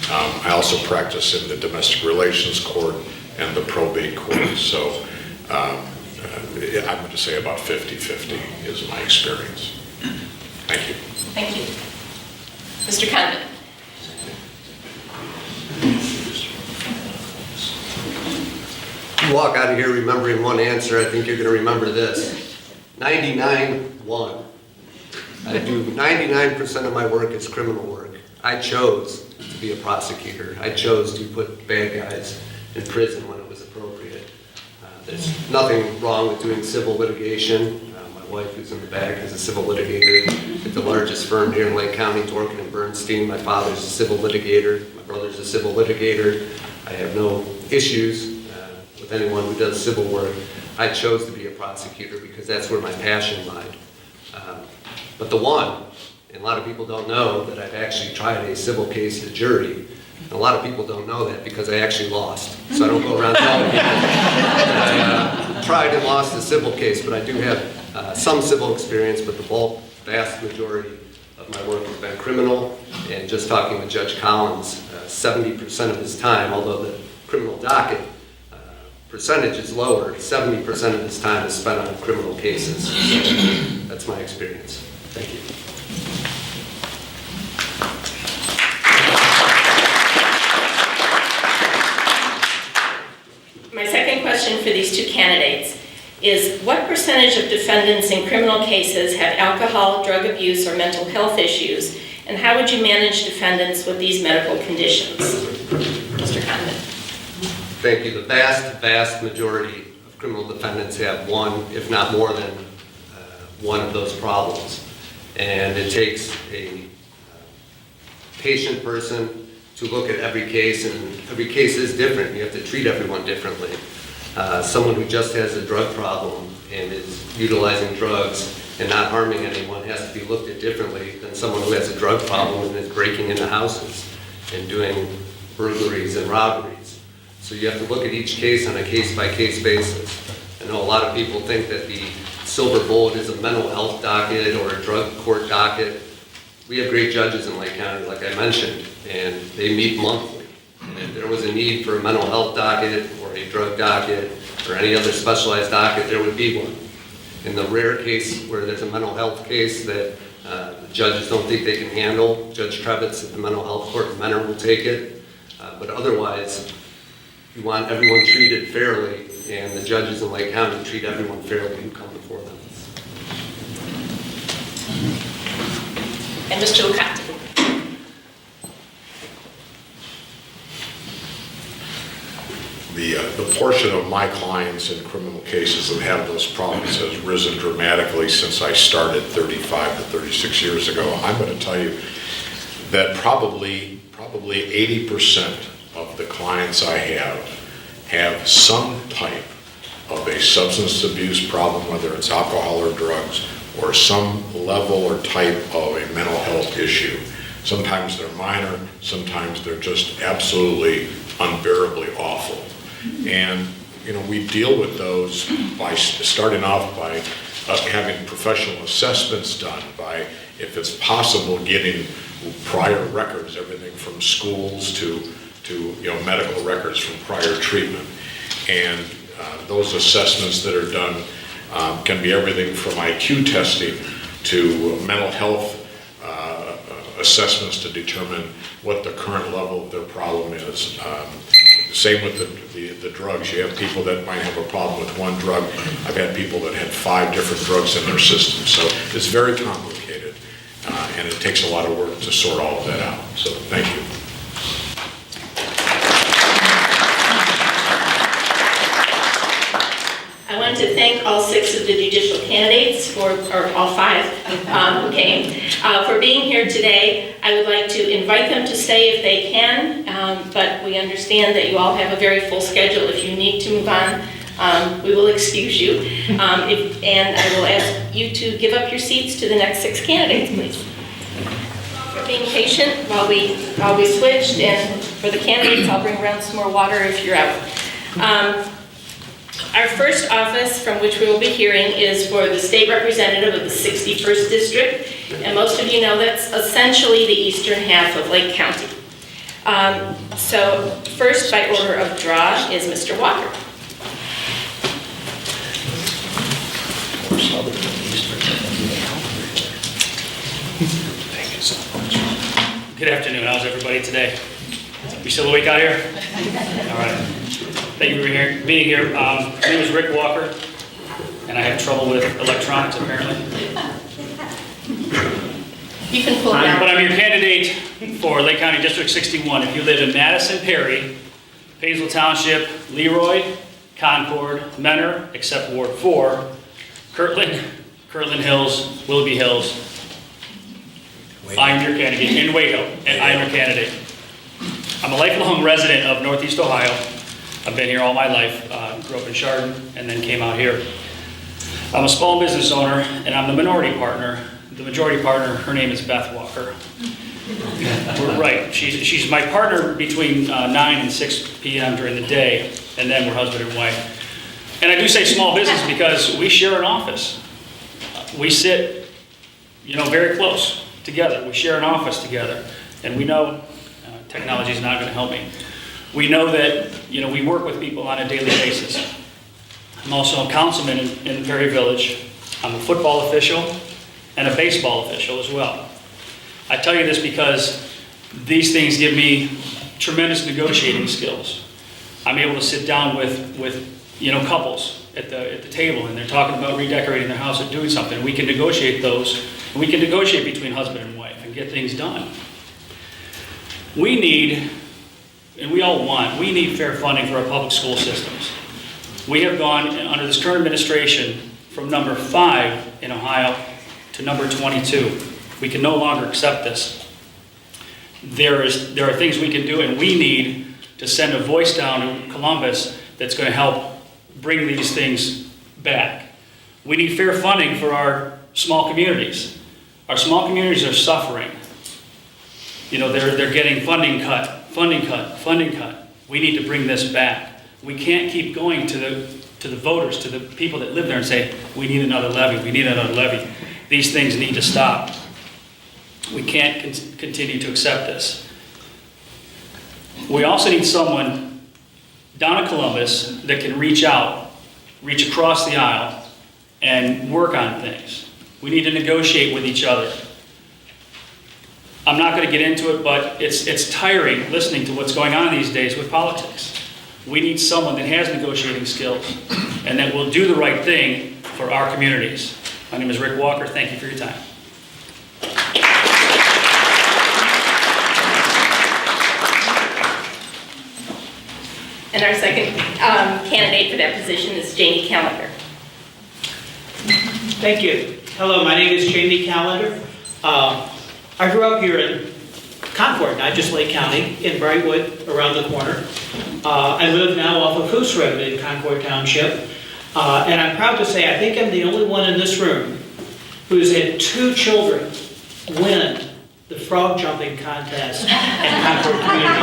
I also practice in the domestic relations court and the probate court. So I'm going to say about 50-50 is my experience. Thank you. Thank you. Mr. Condon. You walk out of here remembering one answer, I think you're going to remember this. 99-1. I do 99% of my work is criminal work. I chose to be a prosecutor. I chose to put bad guys in prison when it was appropriate. There's nothing wrong with doing civil litigation. My wife, who's in the back, is a civil litigator at the largest firm here in Lake County, Dworkin and Bernstein. My father's a civil litigator. My brother's a civil litigator. I have no issues with anyone who does civil work. I chose to be a prosecutor because that's where my passion lied. But the one, and a lot of people don't know that I've actually tried a civil case to jury. And a lot of people don't know that because I actually lost. So I don't go around telling people that I tried and lost a civil case, but I do have some civil experience, but the vast majority of my work has been criminal. And just talking with Judge Collins, 70% of his time, although the criminal docket percentage is lower, 70% of his time is spent on criminal cases. So that's my experience. Thank you. My second question for these 2 candidates is what percentage of defendants in criminal cases have alcohol, drug abuse, or mental health issues, and how would you manage defendants with these medical conditions? Mr. Condon. Thank you. The vast majority of criminal defendants have one, if not more than one of those problems. And it takes a patient person to look at every case, and every case is different. You have to treat everyone differently. Someone who just has a drug problem and is utilizing drugs and not harming anyone has to be looked at differently than someone who has a drug problem and is breaking into houses and doing burglaries and robberies. So you have to look at each case on a case-by-case basis. I know a lot of people think that the silver bullet is a mental health docket or a drug court docket. We have great judges in Lake County, like I mentioned, and they meet monthly. And if there was a need for a mental health docket or a drug docket or any other specialized docket, there would be one. In the rare case where there's a mental health case that the judges don't think they can handle, Judge Trebitz at the Mental Health Court in Mentor will take it. But otherwise, you want everyone treated fairly, and the judges in Lake County treat everyone fairly who come before them. And Mr. LoConti. The portion of my clients in criminal cases that have those problems has risen dramatically since I started 35 to 36 years ago. I'm going to tell you that probably 80% of the clients I have some type of a substance abuse problem, whether it's alcohol or drugs, or some level or type of a mental health issue. Sometimes they're minor, sometimes they're just absolutely unbearably awful. And, you know, we deal with those by starting off by having professional assessments done, by, if it's possible, getting prior records, everything from schools to medical records from prior treatment. And those assessments that are done can be everything from IQ testing to mental health assessments to determine what the current level of their problem is. Same with the drugs. You have people that might have a problem with one drug. I've had people that had 5 different drugs in their system. So it's very complicated, and it takes a lot of work to sort all of that out. So thank you. I want to thank all 6 of the judicial candidates, or all 5 who came, for being here today. I would like to invite them to stay if they can, but we understand that you all have a very full schedule. If you need to move on, we will excuse you. And I will ask you to give up your seats to the next 6 candidates, please. For being patient while we switched, and for the candidates, I'll bring around some more water if you're out. Our first office from which we will be hearing is for the state representative of the 61st District, and most of you know that's essentially the eastern half of Lake County. So first, by order of draw, is Mr. Walker. Thank you so much. Good afternoon. How's everybody today? We still awake out here? All right. Thank you for being here. My name is Rick Walker, and I have trouble with electronics, apparently. You can pull down. But I'm your candidate for Lake County District 61. If you live in Madison, Perry, Paisley Township, Leroy, Concord, Mentor, except Ward 4, Kirtland Hills, Willoughby Hills, I am your candidate. In Waco, and I am your candidate. I'm a lifelong resident of Northeast Ohio. I've been here all my life, grew up in Chardon, and then came out here. I'm a small business owner, and I'm the minority partner. The majority partner, her name is Beth Walker. We're right, she's my partner between 9 and 6 p.m. during the day, and then we're husband and wife. And I do say small business because we share an office. We sit, very close together. We share an office together, and we know technology is not going to help me. We know that, we work with people on a daily basis. I'm also a councilman in Perry Village. I'm a football official and a baseball official as well. I tell you this because these things give me tremendous negotiating skills. I'm able to sit down with couples at the table, and they're talking about redecorating their house or doing something. We can negotiate those, and we can negotiate between husband and wife and get things done. We need, and we all want, we need fair funding for our public school systems. We have gone, under this current administration, from number 5 in Ohio to number 22. We can no longer accept this. There are things we can do, and we need to send a voice down to Columbus that's going to help bring these things back. We need fair funding for our small communities. Our small communities are suffering. You know, they're getting funding cut. We need to bring this back. We can't keep going to the voters, to the people that live there and say, we need another levy, we need another levy. These things need to stop. We can't continue to accept this. We also need someone down in Columbus that can reach across the aisle and work on things. We need to negotiate with each other. I'm not going to get into it, but it's tiring listening to what's going on these days with politics. We need someone that has negotiating skills and that will do the right thing for our communities. My name is Rick Walker. Thank you for your time. And our second candidate for that position is Jamie Callender. Thank you. Hello, my name is Jamie Callender. I grew up here in Concord, not just Lake County, in Brightwood, around the corner. I live now off of Hoos Road in Concord Township. And I'm proud to say I think I'm the only one in this room who's had 2 children win the frog jumping contest in Concord Community.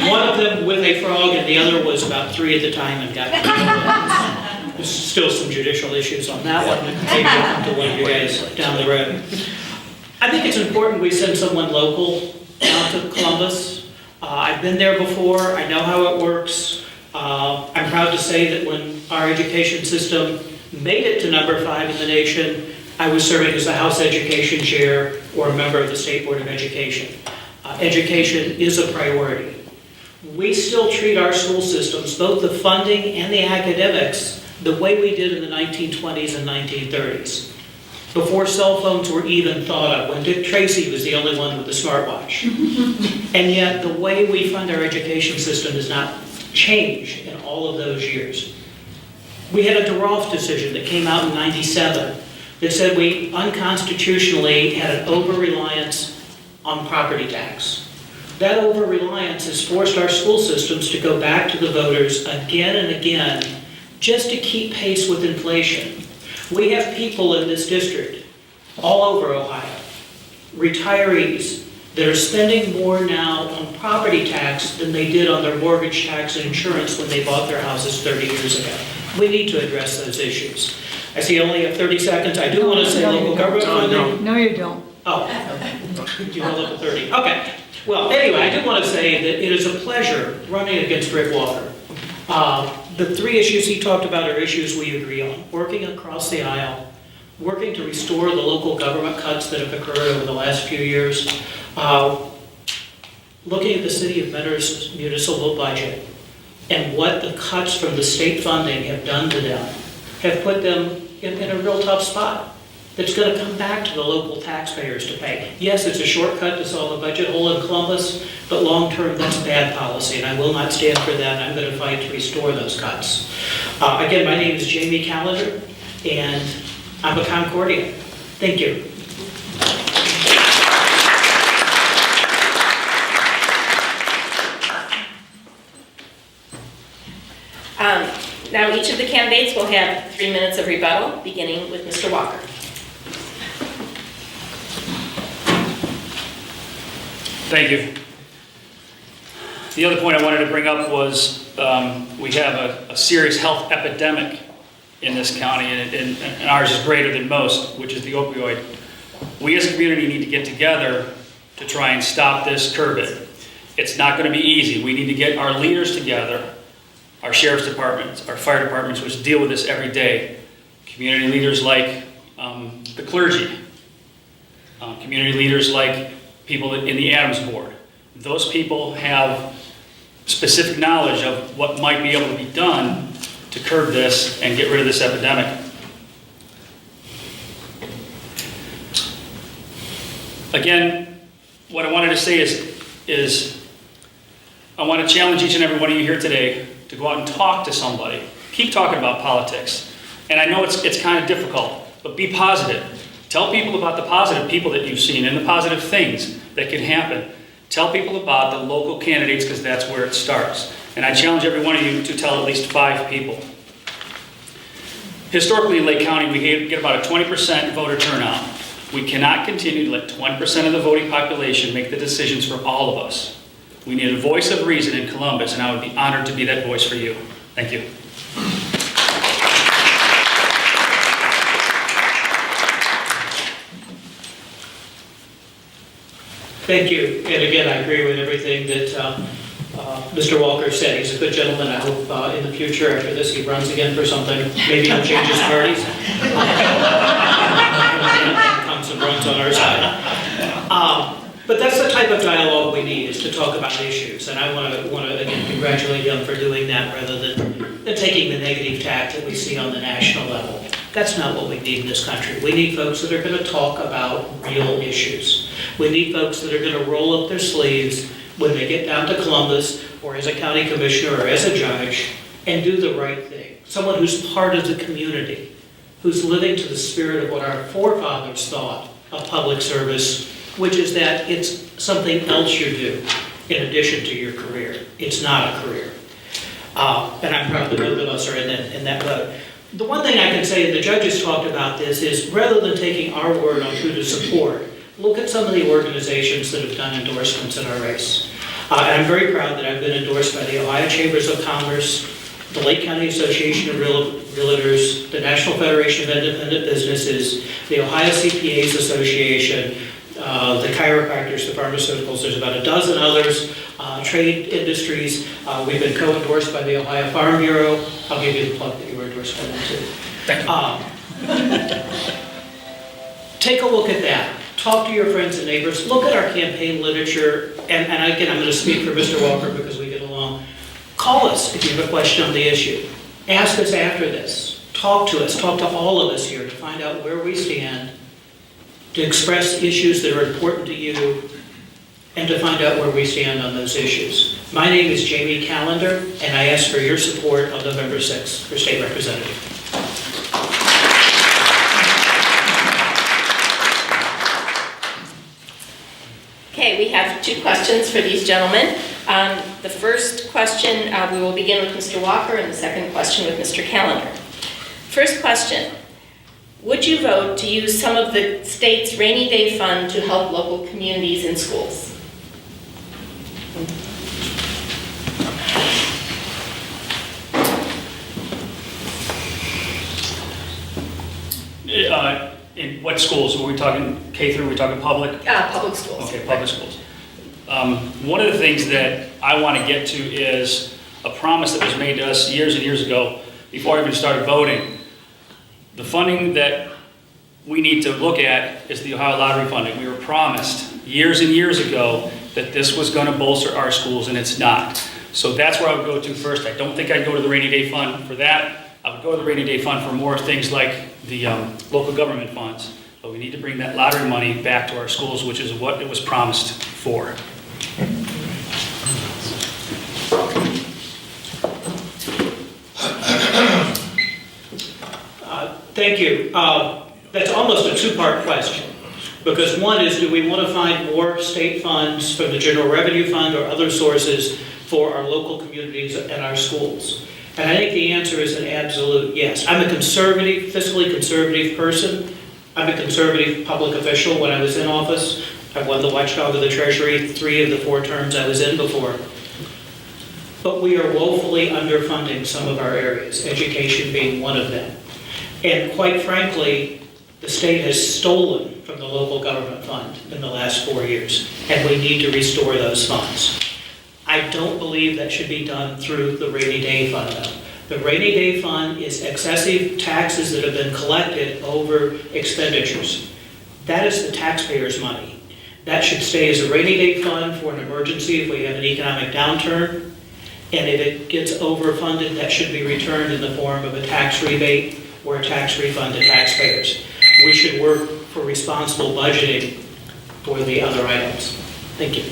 One of them with a frog and the other was about 3 at the time and got There's still some judicial issues on that one. Maybe I'll come to one of you guys down the road. I think it's important we send someone local down to Columbus. I've been there before. I know how it works. I'm proud to say that when our education system made it to number 5 in the nation, I was serving as the House Education Chair or a member of the State Board of Education. Education is a priority. We still treat our school systems, both the funding and the academics, the way we did in the 1920s and 1930s. Before cell phones were even thought of, when Dick Tracy was the only one with a smartwatch. And yet the way we fund our education system has not changed in all of those years. We had a DeRolf decision that came out in '97 that said we unconstitutionally had an over-reliance on property tax. That over-reliance has forced our school systems to go back to the voters again and again just to keep pace with inflation. We have people in this district, all over Ohio, retirees, that are spending more now on property tax than they did on their mortgage tax and insurance when they bought their houses 30 years ago. We need to address those issues. I see I only have 30 seconds. I do want to say local government funding. No, you don't. Oh, okay. You held up at 30. Okay. Well, anyway, I do want to say that it is a pleasure running against Rick Walker. The 3 issues he talked about are issues we agree on. Working across the aisle, working to restore the local government cuts that have occurred over the last few years, looking at the city of Mentor's municipal budget and what the cuts from the state funding have done to them, have put them in a real tough spot that's going to come back to the local taxpayers to pay. Yes, it's a shortcut to solve a budget hole in Columbus, but long-term, that's bad policy, and I will not stand for that. I'm going to fight to restore those cuts. Again, my name is Jamie Callender, and I'm a Concordian. Thank you. Now each of the candidates will have 3 minutes of rebuttal, beginning with Mr. Walker. Thank you. The other point I wanted to bring up was we have a serious health epidemic in this county, and ours is greater than most, which is the opioid. We as a community need to get together to try and stop this, curb it. It's not going to be easy. We need to get our leaders together, our sheriff's departments, our fire departments, which deal with this every day, community leaders like the clergy, community leaders like people in the Adams Board. Those people have specific knowledge of what might be able to be done to curb this and get rid of this epidemic. Again, what I wanted to say is I want to challenge each and every one of you here today to go out and talk to somebody. Keep talking about politics. And I know it's kind of difficult. but be positive. Tell people about the positive people that you've seen and the positive things that can happen. Tell people about the local candidates because that's where it starts. And I challenge every one of you to tell at least 5 people. Historically in Lake County, we get about a 20% voter turnout. We cannot continue to let 20% of the voting population make the decisions for all of us. We need a voice of reason in Columbus, and I would be honored to be that voice for you. Thank you. Thank you. And again, I agree with everything that Mr. Walker said. He's a good gentleman. I hope in the future, after this, he runs again for something. Maybe he'll change his parties. And comes and runs on our side. But that's the type of dialogue we need, is to talk about issues. And I want to again, congratulate him for doing that rather than taking the negative tack that we see on the national level. That's not what we need in this country. We need folks that are going to talk about real issues. We need folks that are going to roll up their sleeves when they get down to Columbus, or as a county commissioner, or as a judge, and do the right thing. Someone who's part of the community, who's living to the spirit of what our forefathers thought of public service, which is that it's something else you do in addition to your career. It's not a career. And I'm proud that both of us are in that boat. The one thing I can say, and the judges talked about this, is rather than taking our word on who to support, look at some of the organizations that have done endorsements in our race. And I'm very proud that I've been endorsed by the Ohio Chambers of Commerce, the Lake County Association of Realtors, the National Federation of Independent Businesses, the Ohio CPAs Association, the chiropractors, the pharmaceuticals, there's about a dozen others, trade industries. We've been co-endorsed by the Ohio Farm Bureau. I'll give you the plug that you were endorsed by them too. Thank you. Take a look at that. Talk to your friends and neighbors. Look at our campaign literature. And again, I'm going to speak for Mr. Walker because we get along. Call us if you have a question on the issue. Ask us after this. Talk to us. Talk to all of us here to find out where we stand, to express issues that are important to you, and to find out where we stand on those issues. My name is Jamie Callender, and I ask for your support on November 6th for state representative. Okay, we have 2 questions for these gentlemen. The first question, we will begin with Mr. Walker, and the second question with Mr. Callender. First question, would you vote to use some of the state's rainy day fund to help local communities and schools? In what schools? Were we talking K through, were we talking public? Public schools. Okay, public schools. One of the things that I want to get to is a promise that was made to us years and years ago before I even started voting. The funding that we need to look at is the Ohio Lottery funding. We were promised years and years ago that this was going to bolster our schools, and it's not. So that's where I would go to first. I don't think I'd go to the rainy day fund for that. I would go to the rainy day fund for more things like the local government funds. But we need to bring that lottery money back to our schools, which is what it was promised for. Thank you. That's almost a 2-part question. Because one is, do we want to find more state funds from the general revenue fund or other sources for our local communities and our schools? And I think the answer is an absolute yes. I'm a conservative, fiscally conservative person. I'm a conservative public official. When I was in office, I won the watchdog of the Treasury 3 of the 4 terms I was in before. But we are woefully underfunding some of our areas, education being one of them. And quite frankly, the state has stolen from the local government fund in the last 4 years, and we need to restore those funds. I don't believe that should be done through the rainy day fund, though. The rainy day fund is excessive taxes that have been collected over expenditures. That is the taxpayers' money. That should stay as a rainy day fund for an emergency if we have an economic downturn. And if it gets overfunded, that should be returned in the form of a tax rebate or a tax refund to taxpayers. We should work for responsible budgeting for the other items. Thank you.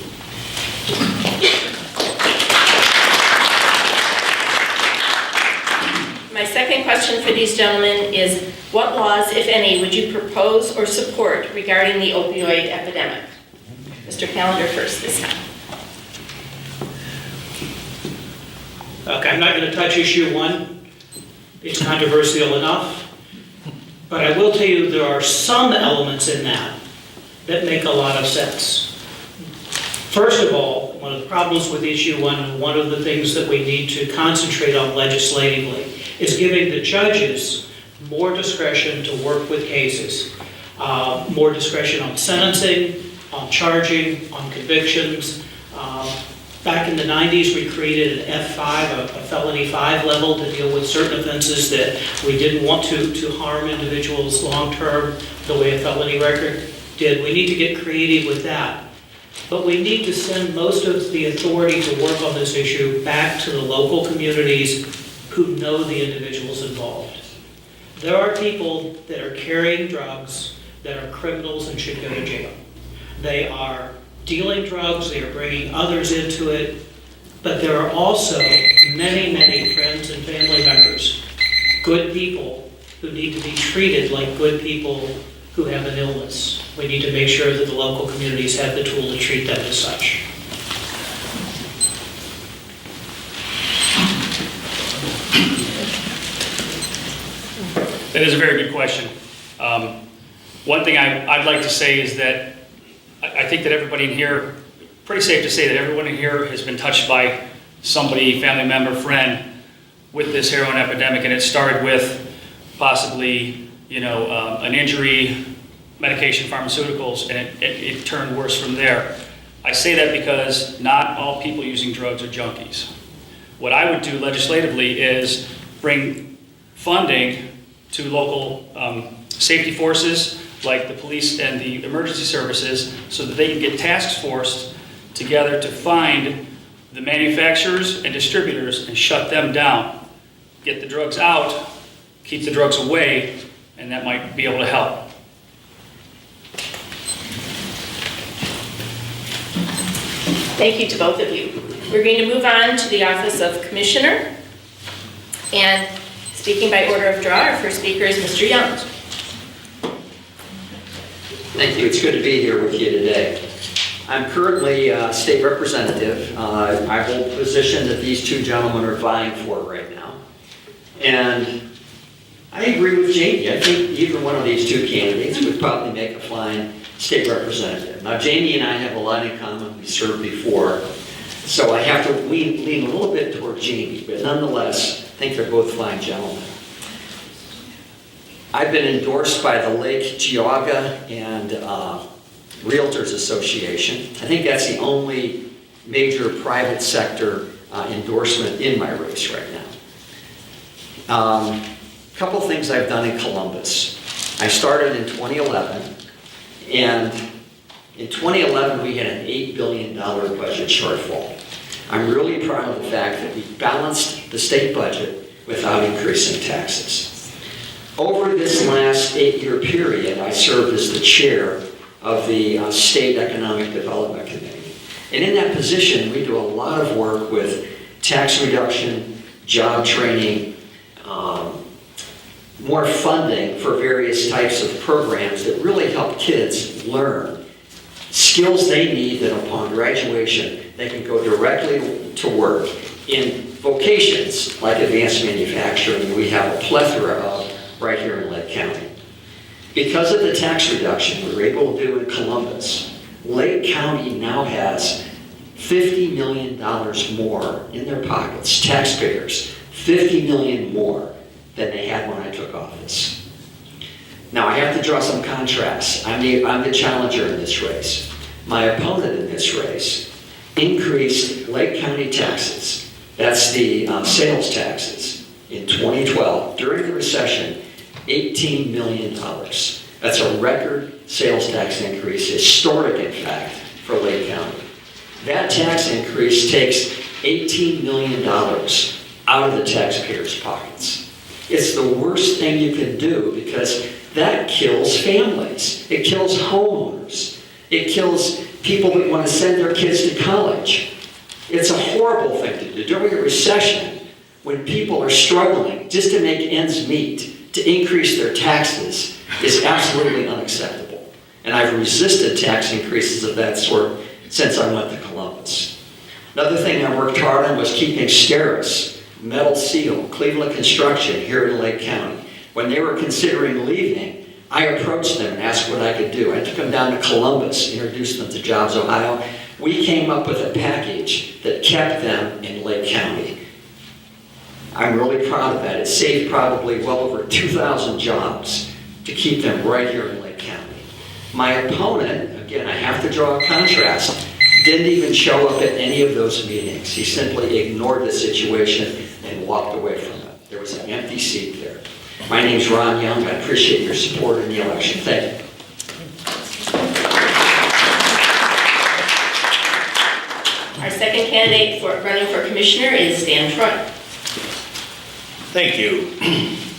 My second question for these gentlemen is, what laws, if any, would you propose or support regarding the opioid epidemic? Mr. Callender first this time. Okay, I'm not going to touch issue 1. It's controversial enough. But I will tell you there are some elements in that make a lot of sense. First of all, one of the problems with issue 1, and one of the things that we need to concentrate on legislatively, is giving the judges more discretion to work with cases, more discretion on sentencing, on charging, on convictions. Back in the 90s, we created an F5, a felony 5 level, to deal with certain offenses that we didn't want to harm individuals long-term the way a felony record did. We need to get creative with that. But we need to send most of the authority to work on this issue back to the local communities who know the individuals involved. There are people that are carrying drugs that are criminals and should go to jail. They are dealing drugs, they are bringing others into it, but there are also many, many friends and family members, good people who need to be treated like good people who have an illness. We need to make sure that the local communities have the tool to treat them as such. That is a very good question. One thing I'd like to say is that I think that everybody in here, pretty safe to say that everyone in here has been touched by somebody, family member, friend, with this heroin epidemic, and it started with possibly, an injury, medication, pharmaceuticals, and it turned worse from there. I say that because not all people using drugs are junkies. What I would do legislatively is bring funding to local safety forces like the police and the emergency services so that they can get task forced together to find the manufacturers and distributors and shut them down. Get the drugs out, keep the drugs away, and that might be able to help. Thank you to both of you. We're going to move on to the office of Commissioner. And speaking by order of draw, our first speaker is Mr. Young. Thank you. It's good to be here with you today. I'm currently a state representative. I hold the position that these two gentlemen are vying for right now. And I agree with Jamie. I think either one of these two candidates would probably make a fine state representative. Now, Jamie and I have a lot in common. We served before. So I have to lean a little bit toward Jamie, but nonetheless, I think they're both fine gentlemen. I've been endorsed by the Lake Geauga and Realtors Association. I think that's the only major private sector endorsement in my race right now. A couple things I've done in Columbus. I started in 2011, and in 2011 we had an $8 billion budget shortfall. I'm really proud of the fact that we balanced the state budget without increasing taxes. Over this last 8-year period, I served as the chair of the State Economic Development Committee. And in that position, we do a lot of work with tax reduction, job training, more funding for various types of programs that really help kids learn skills they need that upon graduation, they can go directly to work in vocations like advanced manufacturing. We have a plethora of right here in Lake County. Because of the tax reduction we were able to do in Columbus, Lake County now has $50 million more in their pockets, taxpayers, $50 million more than they had when I took office. Now I have to draw some contrasts. I'm the challenger in this race. My opponent in this race increased Lake County taxes, that's the sales taxes, in 2012, during the recession, $18 million. That's a record sales tax increase, historic in fact, for Lake County. That tax increase takes $18 million out of the taxpayers' pockets. It's the worst thing you can do because that kills families. It kills homeowners. It kills people that want to send their kids to college. It's a horrible thing to do. During a recession, when people are struggling just to make ends meet, to increase their taxes, is absolutely unacceptable. And I've resisted tax increases of that sort since I went to Columbus. Another thing I worked hard on was keeping Steris, Metal Seal, Cleveland Construction here in Lake County. When they were considering leaving, I approached them and asked what I could do. I took them down to Columbus, introduced them to Jobs Ohio. We came up with a package that kept them in Lake County. I'm really proud of that. It saved probably well over 2,000 jobs to keep them right here in Lake County. My opponent, again, I have to draw a contrast, didn't even show up at any of those meetings. He simply ignored the situation and walked away from it. There was an empty seat there. My name's Ron Young. I appreciate your support in the election. Thank you. Our second candidate for running for commissioner is Dan Troy. Thank you.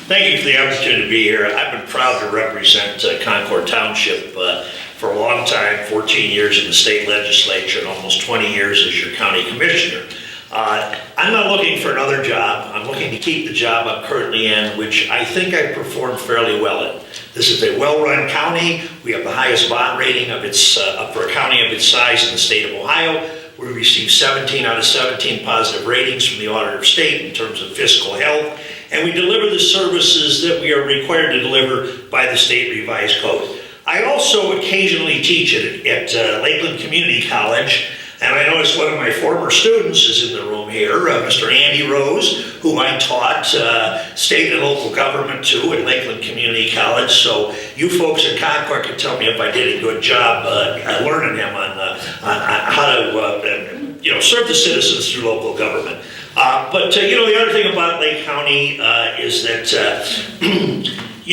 Thank you for the opportunity to be here. I've been proud to represent Concord Township for a long time, 14 years in the state legislature and almost 20 years as your county commissioner. I'm not looking for another job. I'm looking to keep the job I'm currently in, which I think I performed fairly well in. This is a well-run county. We have the highest bond rating for a county of its size in the state of Ohio. We received 17 out of 17 positive ratings from the Auditor of State in terms of fiscal health, and we deliver the services that we are required to deliver by the state revised code. I also occasionally teach at Lakeland Community College, and I notice one of my former students is in the room here, Mr. Andy Rose, who I taught state and local government to at Lakeland Community College. So you folks in Concord can tell me if I did a good job learning him on how to serve the citizens through local government. But the other thing about Lake County is that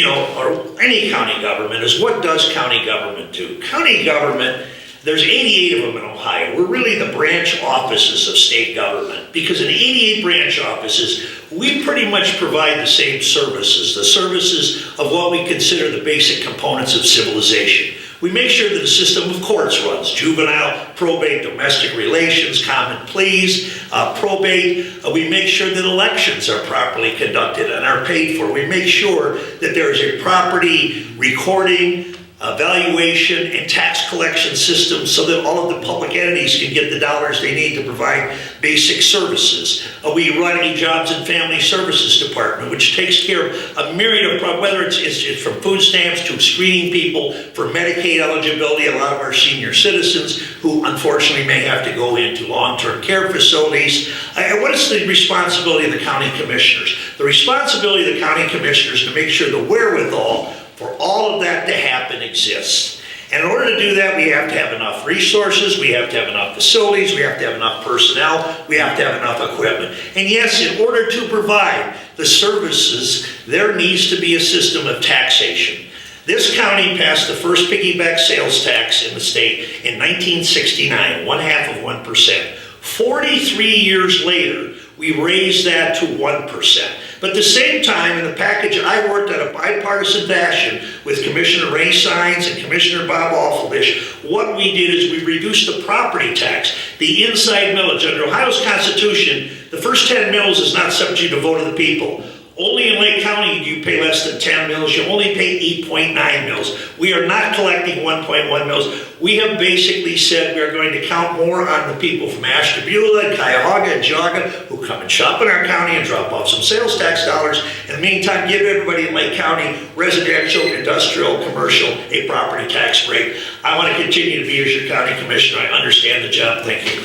or any county government is, what does county government do? County government, there's 88 of them in Ohio. We're really the branch offices of state government, because in 88 branch offices, we pretty much provide the same services, the services of what we consider the basic components of civilization. We make sure that the system of courts runs: juvenile, probate, domestic relations, common pleas, probate. We make sure that elections are properly conducted and are paid for. We make sure that there is a property recording, valuation, and tax collection system so that all of the public entities can get the dollars they need to provide basic services. We run a Jobs and Family Services Department, which takes care of a myriad of problems, whether it's from food stamps to screening people for Medicaid eligibility. A lot of our senior citizens who unfortunately may have to go into long-term care facilities. What is the responsibility of the county commissioners? The responsibility of the county commissioners is to make sure the wherewithal for all of that to happen exists. And in order to do that, we have to have enough resources, we have to have enough facilities, we have to have enough personnel, we have to have enough equipment. And yes, in order to provide the services, there needs to be a system of taxation. This county passed the first piggyback sales tax in the state in 1969, 0.5%. 43 years later, we raised that to 1%. But at the same time, in the package, I worked on a bipartisan fashion with Commissioner Ray Sines and Commissioner Bob Alfeldish. What we did is we reduced the property tax, the inside millage. Under Ohio's Constitution, the first 10 mills is not subject to vote of the people. Only in Lake County do you pay less than 10 mills. You only pay 8.9 mills. We are not collecting 1.1 mills. We have basically said we are going to count more on the people from Ashtabula and Cuyahoga and Geauga who come and shop in our county and drop off some sales tax dollars. In the meantime, give everybody in Lake County, residential, industrial, commercial, a property tax rate. I want to continue to be as your county commissioner. I understand the job. Thank you.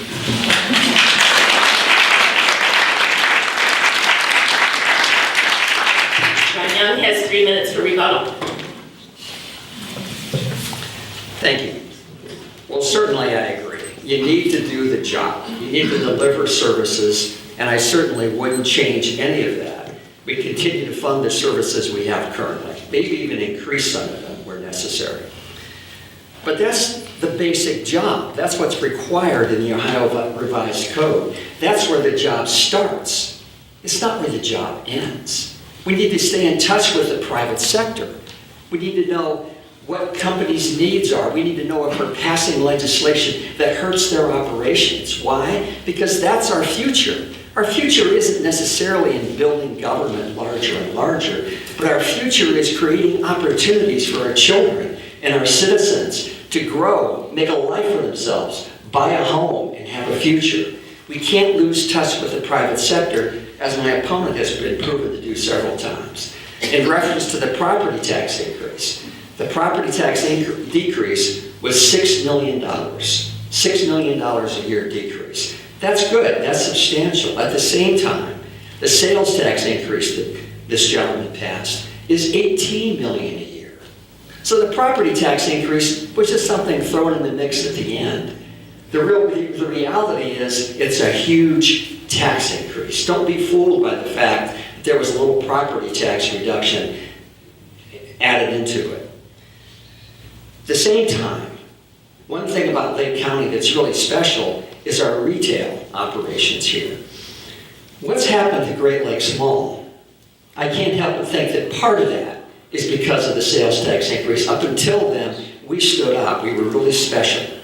Young has 3 minutes for rebuttal. Thank you. Well, certainly I agree. You need to do the job. You need to deliver services, and I certainly wouldn't change any of that. We continue to fund the services we have currently, maybe even increase some of them where necessary. But that's the basic job. That's what's required in the Ohio Revised Code. That's where the job starts. It's not where the job ends. We need to stay in touch with the private sector. We need to know what companies' needs are. We need to know if we're passing legislation that hurts their operations. Why? Because that's our future. Our future isn't necessarily in building government larger and larger, but our future is creating opportunities for our children and our citizens to grow, make a life for themselves, buy a home, and have a future. We can't lose touch with the private sector, as my opponent has been proven to do several times. In reference to the property tax increase, the property tax decrease was $6 million. $6 million a year decrease. That's good, that's substantial. At the same time, the sales tax increase that this gentleman passed is $18 million a year. So the property tax increase was just something thrown in the mix at the end. The reality is it's a huge tax increase. Don't be fooled by the fact that there was a little property tax reduction added into it. At the same time, one thing about Lake County that's really special is our retail operations here. What's happened to Great Lakes Mall? I can't help but think that part of that is because of the sales tax increase. Up until then, we stood up. We were really special.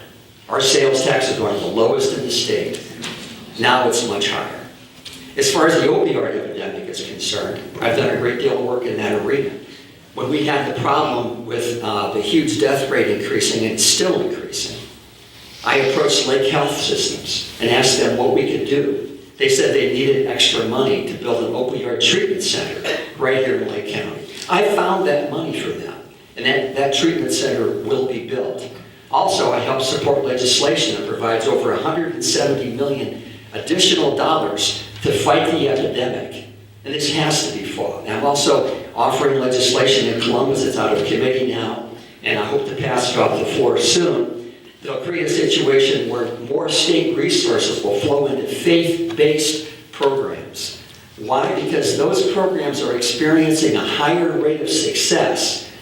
Our sales tax is one of the lowest in the state. Now it's much higher. As far as the opioid epidemic is concerned, I've done a great deal of work in that arena. When we had the problem with the huge death rate increasing, and it's still increasing, I approached Lake Health Systems and asked them what we could do. They said they needed extra money to build an opioid treatment center right here in Lake County. I found that money for them, and that treatment center will be built. Also, I helped support legislation that provides over $170 million additional dollars to fight the epidemic. And this has to be fought. And I'm also offering legislation in Columbus that's out of committee now, and I hope to pass it off the floor soon. They'll create a situation where more state resources will flow into faith-based programs. Why? Because those programs are experiencing a higher rate of success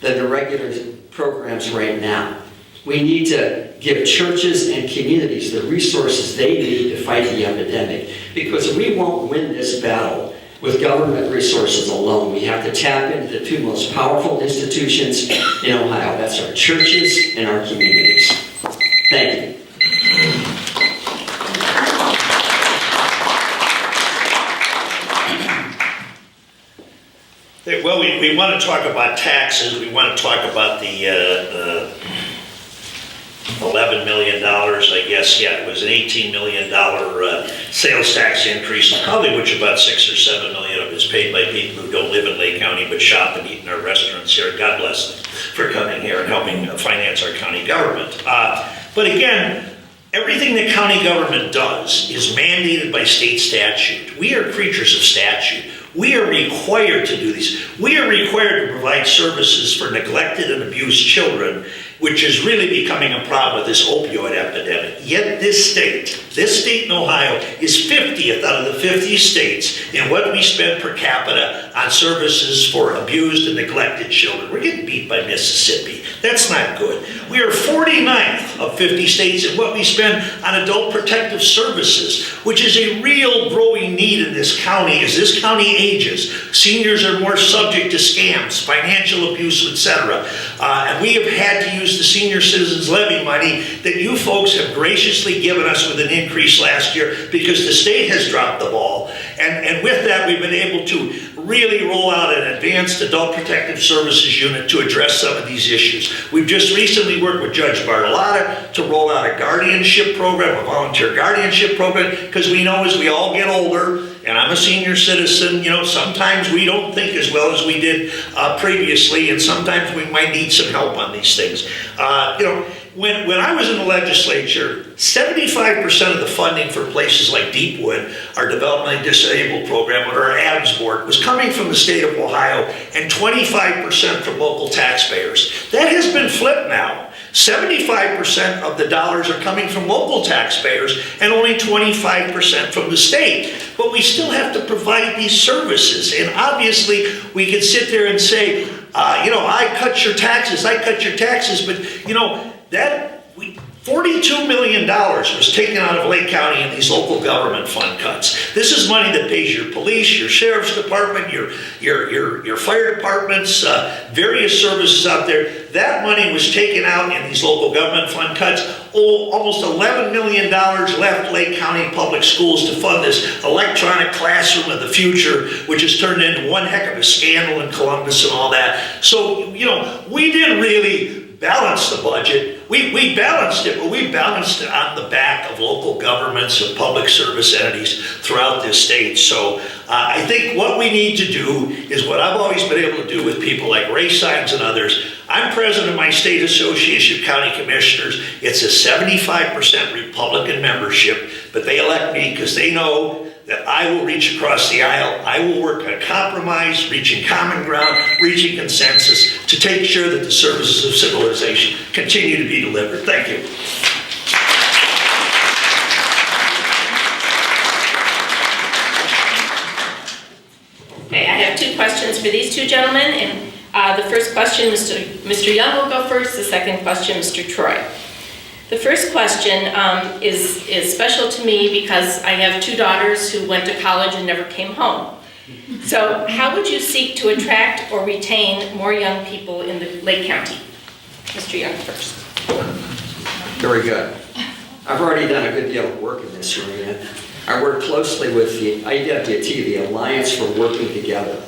than the regular programs right now. We need to give churches and communities the resources they need to fight the epidemic, because we won't win this battle with government resources alone. We have to tap into the two most powerful institutions in Ohio. That's our churches and our communities. Thank you. Well, we want to talk about taxes. We want to talk about the $11 million, I guess. Yeah, it was an $18 million sales tax increase, probably which about $6 or $7 million of it is paid by people who don't live in Lake County but shop and eat in our restaurants here. God bless them for coming here and helping finance our county government. But again, everything that county government does is mandated by state statute. We are creatures of statute. We are required to do these. We are required to provide services for neglected and abused children, which is really becoming a problem with this opioid epidemic. Yet this state in Ohio, is 50th out of the 50 states in what we spend per capita on services for abused and neglected children. We're getting beat by Mississippi. That's not good. We are 49th of 50 states in what we spend on adult protective services, which is a real growing need in this county. As this county ages, seniors are more subject to scams, financial abuse, etc. And we have had to use the senior citizens levy money that you folks have graciously given us with an increase last year, because the state has dropped the ball. And with that, we've been able to really roll out an advanced adult protective services unit to address some of these issues. We've just recently worked with Judge Bartolotta to roll out a guardianship program, a volunteer guardianship program, because we know as we all get older, and I'm a senior citizen, sometimes we don't think as well as we did previously, and sometimes we might need some help on these things. When I was in the legislature, 75% of the funding for places like Deepwood, our developmentally disabled program, or our Adams board, was coming from the state of Ohio, and 25% from local taxpayers. That has been flipped now. 75% of the dollars are coming from local taxpayers and only 25% from the state. But we still have to provide these services. And obviously, we can sit there and say, I cut your taxes, but $42 million was taken out of Lake County in these local government fund cuts. This is money that pays your police, your sheriff's department, your fire departments, various services out there. That money was taken out in these local government fund cuts. Almost $11 million left Lake County Public Schools to fund this electronic classroom of the future, which has turned into one heck of a scandal in Columbus and all that. So, we didn't really balance the budget. We balanced it, but we balanced it on the back of local governments and public service entities throughout this state. So I think what we need to do is what I've always been able to do with people like Ray Sines and others. I'm president of my state association of county commissioners. It's a 75% Republican membership, but they elect me because they know that I will reach across the aisle. I will work on compromise, reaching common ground, reaching consensus to take sure that the services of civilization continue to be delivered. Thank you. Okay, I have two questions for these two gentlemen, and the first question, Mr. Young will go first, the second question, Mr. Troy. The first question is special to me because I have two daughters who went to college and never came home. So how would you seek to attract or retain more young people in the Lake County? Mr. Young first. Very good. I've already done a good deal of work in this arena. I work closely with the IWT, the Alliance for Working Together.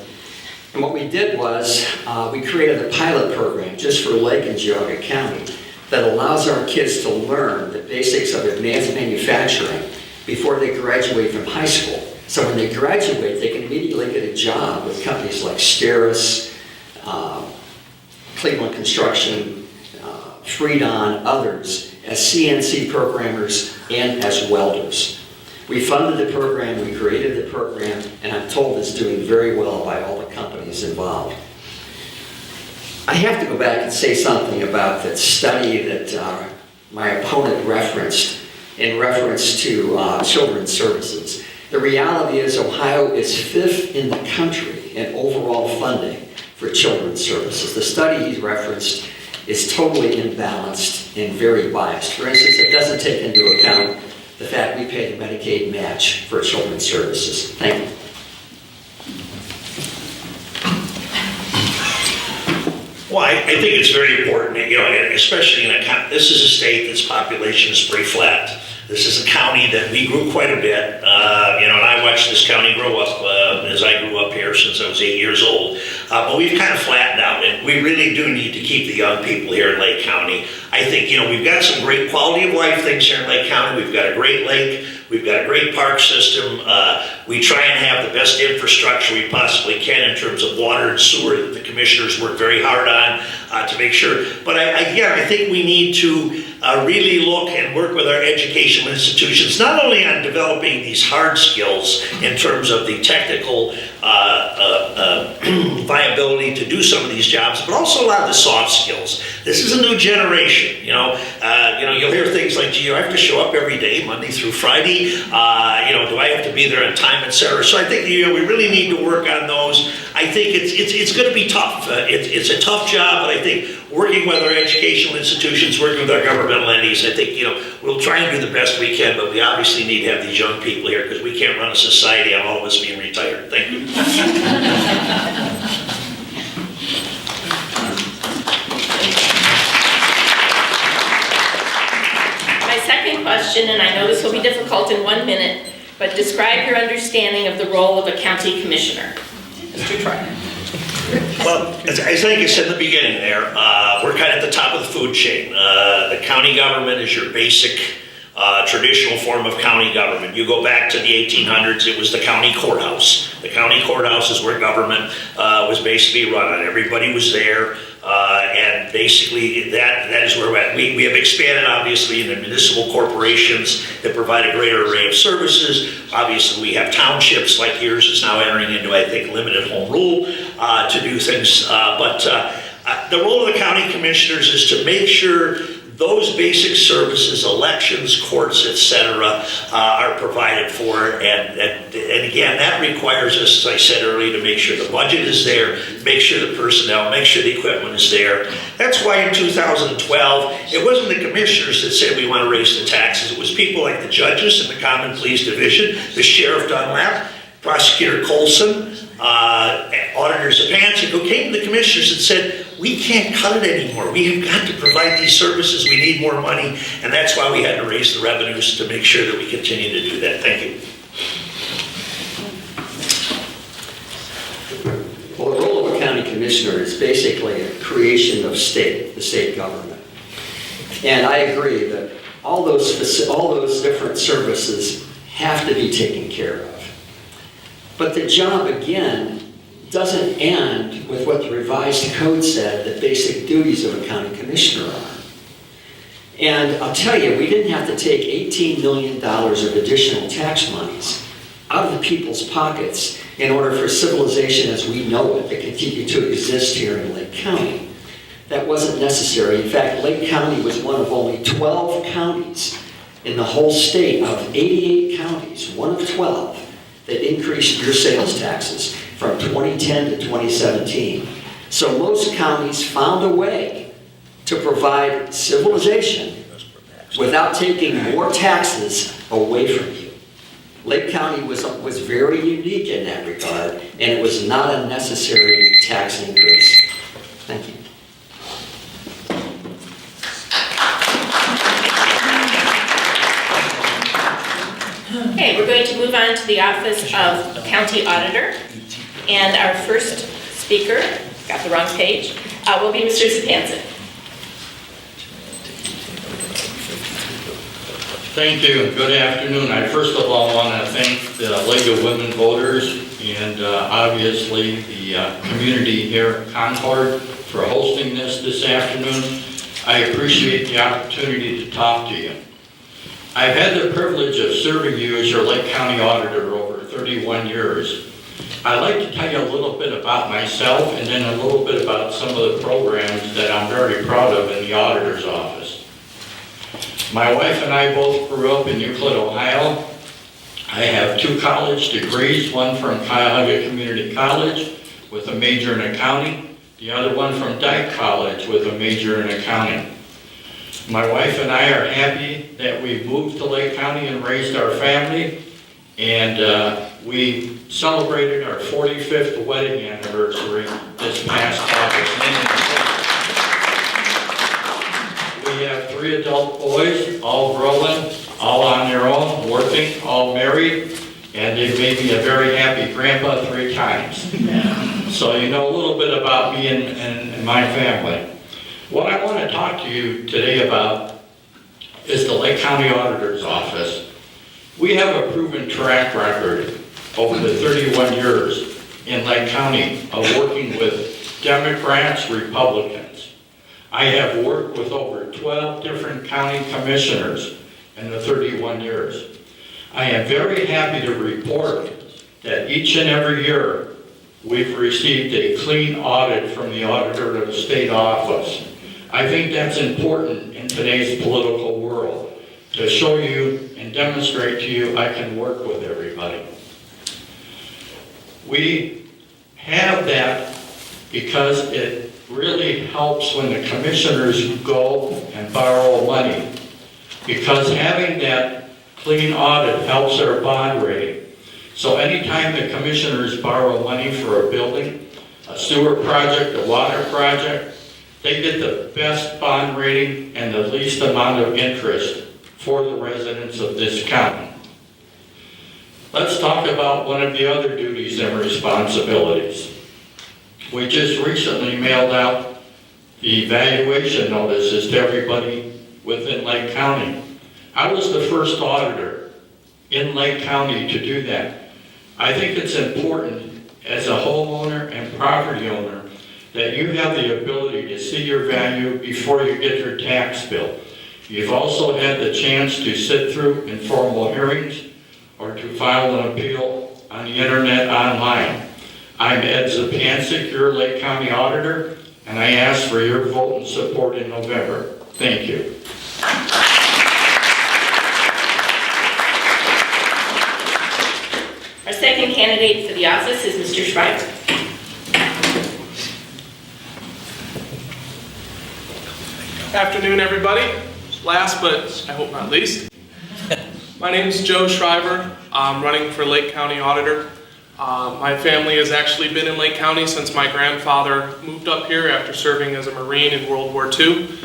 And what we did was we created a pilot program just for Lake and Geauga County that allows our kids to learn the basics of advanced manufacturing before they graduate from high school. So when they graduate, they can immediately get a job with companies like Steris, Cleveland Construction, Freedon, others, as CNC programmers and as welders. We funded the program, we created the program, and I'm told it's doing very well by all the companies involved. I have to go back and say something about that study that my opponent referenced in reference to children's services. The reality is Ohio is 5th in the country in overall funding for children's services. The study he referenced is totally imbalanced and very biased. For instance, it doesn't take into account the fact we pay the Medicaid match for children's services. Thank you. Well, I think it's very important, especially this is a state that's population is pretty flat. This is a county that we grew quite a bit, and I watched this county grow up as I grew up here since I was 8 years old. But we've kind of flattened out, and we really do need to keep the young people here in Lake County. I think, we've got some great quality of life things here in Lake County. We've got a great lake. We've got a great park system. We try and have the best infrastructure we possibly can in terms of water and sewer that the commissioners work very hard on to make sure. But I think we need to really look and work with our educational institutions, not only on developing these hard skills in terms of the technical viability to do some of these jobs, but also a lot of the soft skills. This is a new generation. You'll hear things like, gee, I have to show up every day, Monday through Friday. Do I have to be there on time, etc. So I think we really need to work on those. I think it's going to be tough. It's a tough job, but I think working with our educational institutions, working with our governmental entities, I think we'll try and do the best we can. But we obviously need to have these young people here because we can't run a society on all of us being retired. Thank you. Question, and I know this will be difficult in 1 minute, but describe your understanding of the role of a county commissioner. Mr. Troy. Well, as I think I said in the beginning there, we're kind of at the top of the food chain. The county government is your basic traditional form of county government. You go back to the 1800s, it was the county courthouse. The county courthouse is where government was basically run on. Everybody was there. And basically, that is where we're at. We have expanded, obviously, into municipal corporations that provide a greater array of services. Obviously, we have townships like yours is now entering into, I think, limited home rule to do things. But the role of the county commissioners is to make sure those basic services, elections, courts, etc., are provided for. And again, that requires us, as I said earlier, to make sure the budget is there, make sure the personnel, make sure the equipment is there. That's why in 2012, it wasn't the commissioners that said we want to raise the taxes. It was people like the judges in the Common Pleas Division, the Sheriff Dunlap, Prosecutor Colson, Auditor Zapancic, who came to the commissioners and said, we can't cut it anymore. We have got to provide these services. We need more money. And that's why we had to raise the revenues to make sure that we continue to do that. Thank you. Well, the role of a county commissioner is basically a creation of the state government. And I agree that all those different services have to be taken care of. But the job, again, doesn't end with what the revised code said the basic duties of a county commissioner are. And I'll tell you, we didn't have to take $18 million of additional tax monies out of the people's pockets in order for civilization as we know it to continue to exist here in Lake County. That wasn't necessary. In fact, Lake County was one of only 12 counties in the whole state of 88 counties, one of 12, that increased your sales taxes from 2010 to 2017. So most counties found a way to provide civilization without taking more taxes away from you. Lake County was very unique in that regard, and it was not a necessary tax increase. Thank you. Okay, we're going to move on to the office of County Auditor. And our first speaker, got the wrong page, will be Mr. Zapancic. Thank you. Good afternoon. I first of all want to thank the League of Women Voters and obviously the community here at Concord for hosting this afternoon. I appreciate the opportunity to talk to you. I've had the privilege of serving you as your Lake County Auditor over 31 years. I'd like to tell you a little bit about myself and then a little bit about some of the programs that I'm very proud of in the Auditor's Office. My wife and I both grew up in Euclid, Ohio. I have 2 college degrees, one from Cuyahoga Community College with a major in accounting, the other one from Dyke College with a major in accounting. My wife and I are happy that we moved to Lake County and raised our family, and we celebrated our 45th wedding anniversary this past August. We have 3 adult boys, all growing, all on their own, working, all married, and they've made me a very happy grandpa 3 times. So you know a little bit about me and my family. What I want to talk to you today about is the Lake County Auditor's Office. We have a proven track record over the 31 years in Lake County of working with Democrats, Republicans. I have worked with over 12 different county commissioners in the 31 years. I am very happy to report that each and every year we've received a clean audit from the Auditor of the State Office. I think that's important in today's political world, to show you and demonstrate to you I can work with everybody. We have that because it really helps when the commissioners go and borrow money, because having that clean audit helps their bond rating. So anytime the commissioners borrow money for a building, a sewer project, a water project, they get the best bond rating and the least amount of interest for the residents of this county. Let's talk about one of the other duties and responsibilities. We just recently mailed out the evaluation notices to everybody within Lake County. I was the first auditor in Lake County to do that. I think it's important as a homeowner and property owner that you have the ability to see your value before you get your tax bill. You've also had the chance to sit through informal hearings or to file an appeal on the internet online. I'm Ed Zapancic, your Lake County Auditor, and I ask for your vote and support in November. Thank you. Our second candidate for the office is Mr. Schreiber. Afternoon, everybody. Last but I hope not least. My name is Joe Schreiber. I'm running for Lake County Auditor. My family has actually been in Lake County since my grandfather moved up here after serving as a Marine in World War II.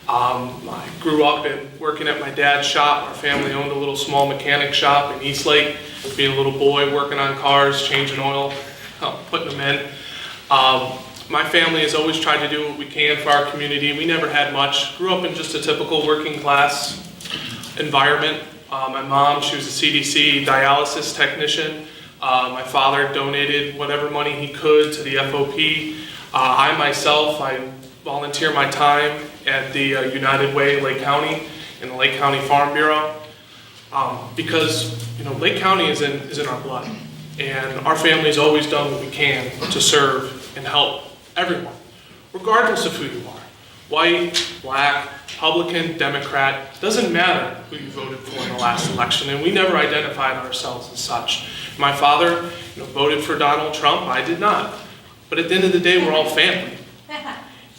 I grew up working at my dad's shop. Our family owned a little small mechanic shop in Eastlake. Being a little boy, working on cars, changing oil, putting them in. My family has always tried to do what we can for our community. We never had much. Grew up in just a typical working class environment. My mom, she was a CDC dialysis technician. My father donated whatever money he could to the FOP. I volunteer my time at the United Way, Lake County, in the Lake County Farm Bureau. Because Lake County is in our blood, and our family's always done what we can to serve and help everyone, regardless of who you are. White, black, Republican, Democrat, doesn't matter who you voted for in the last election, and we never identified ourselves as such. My father voted for Donald Trump, I did not. But at the end of the day, we're all family.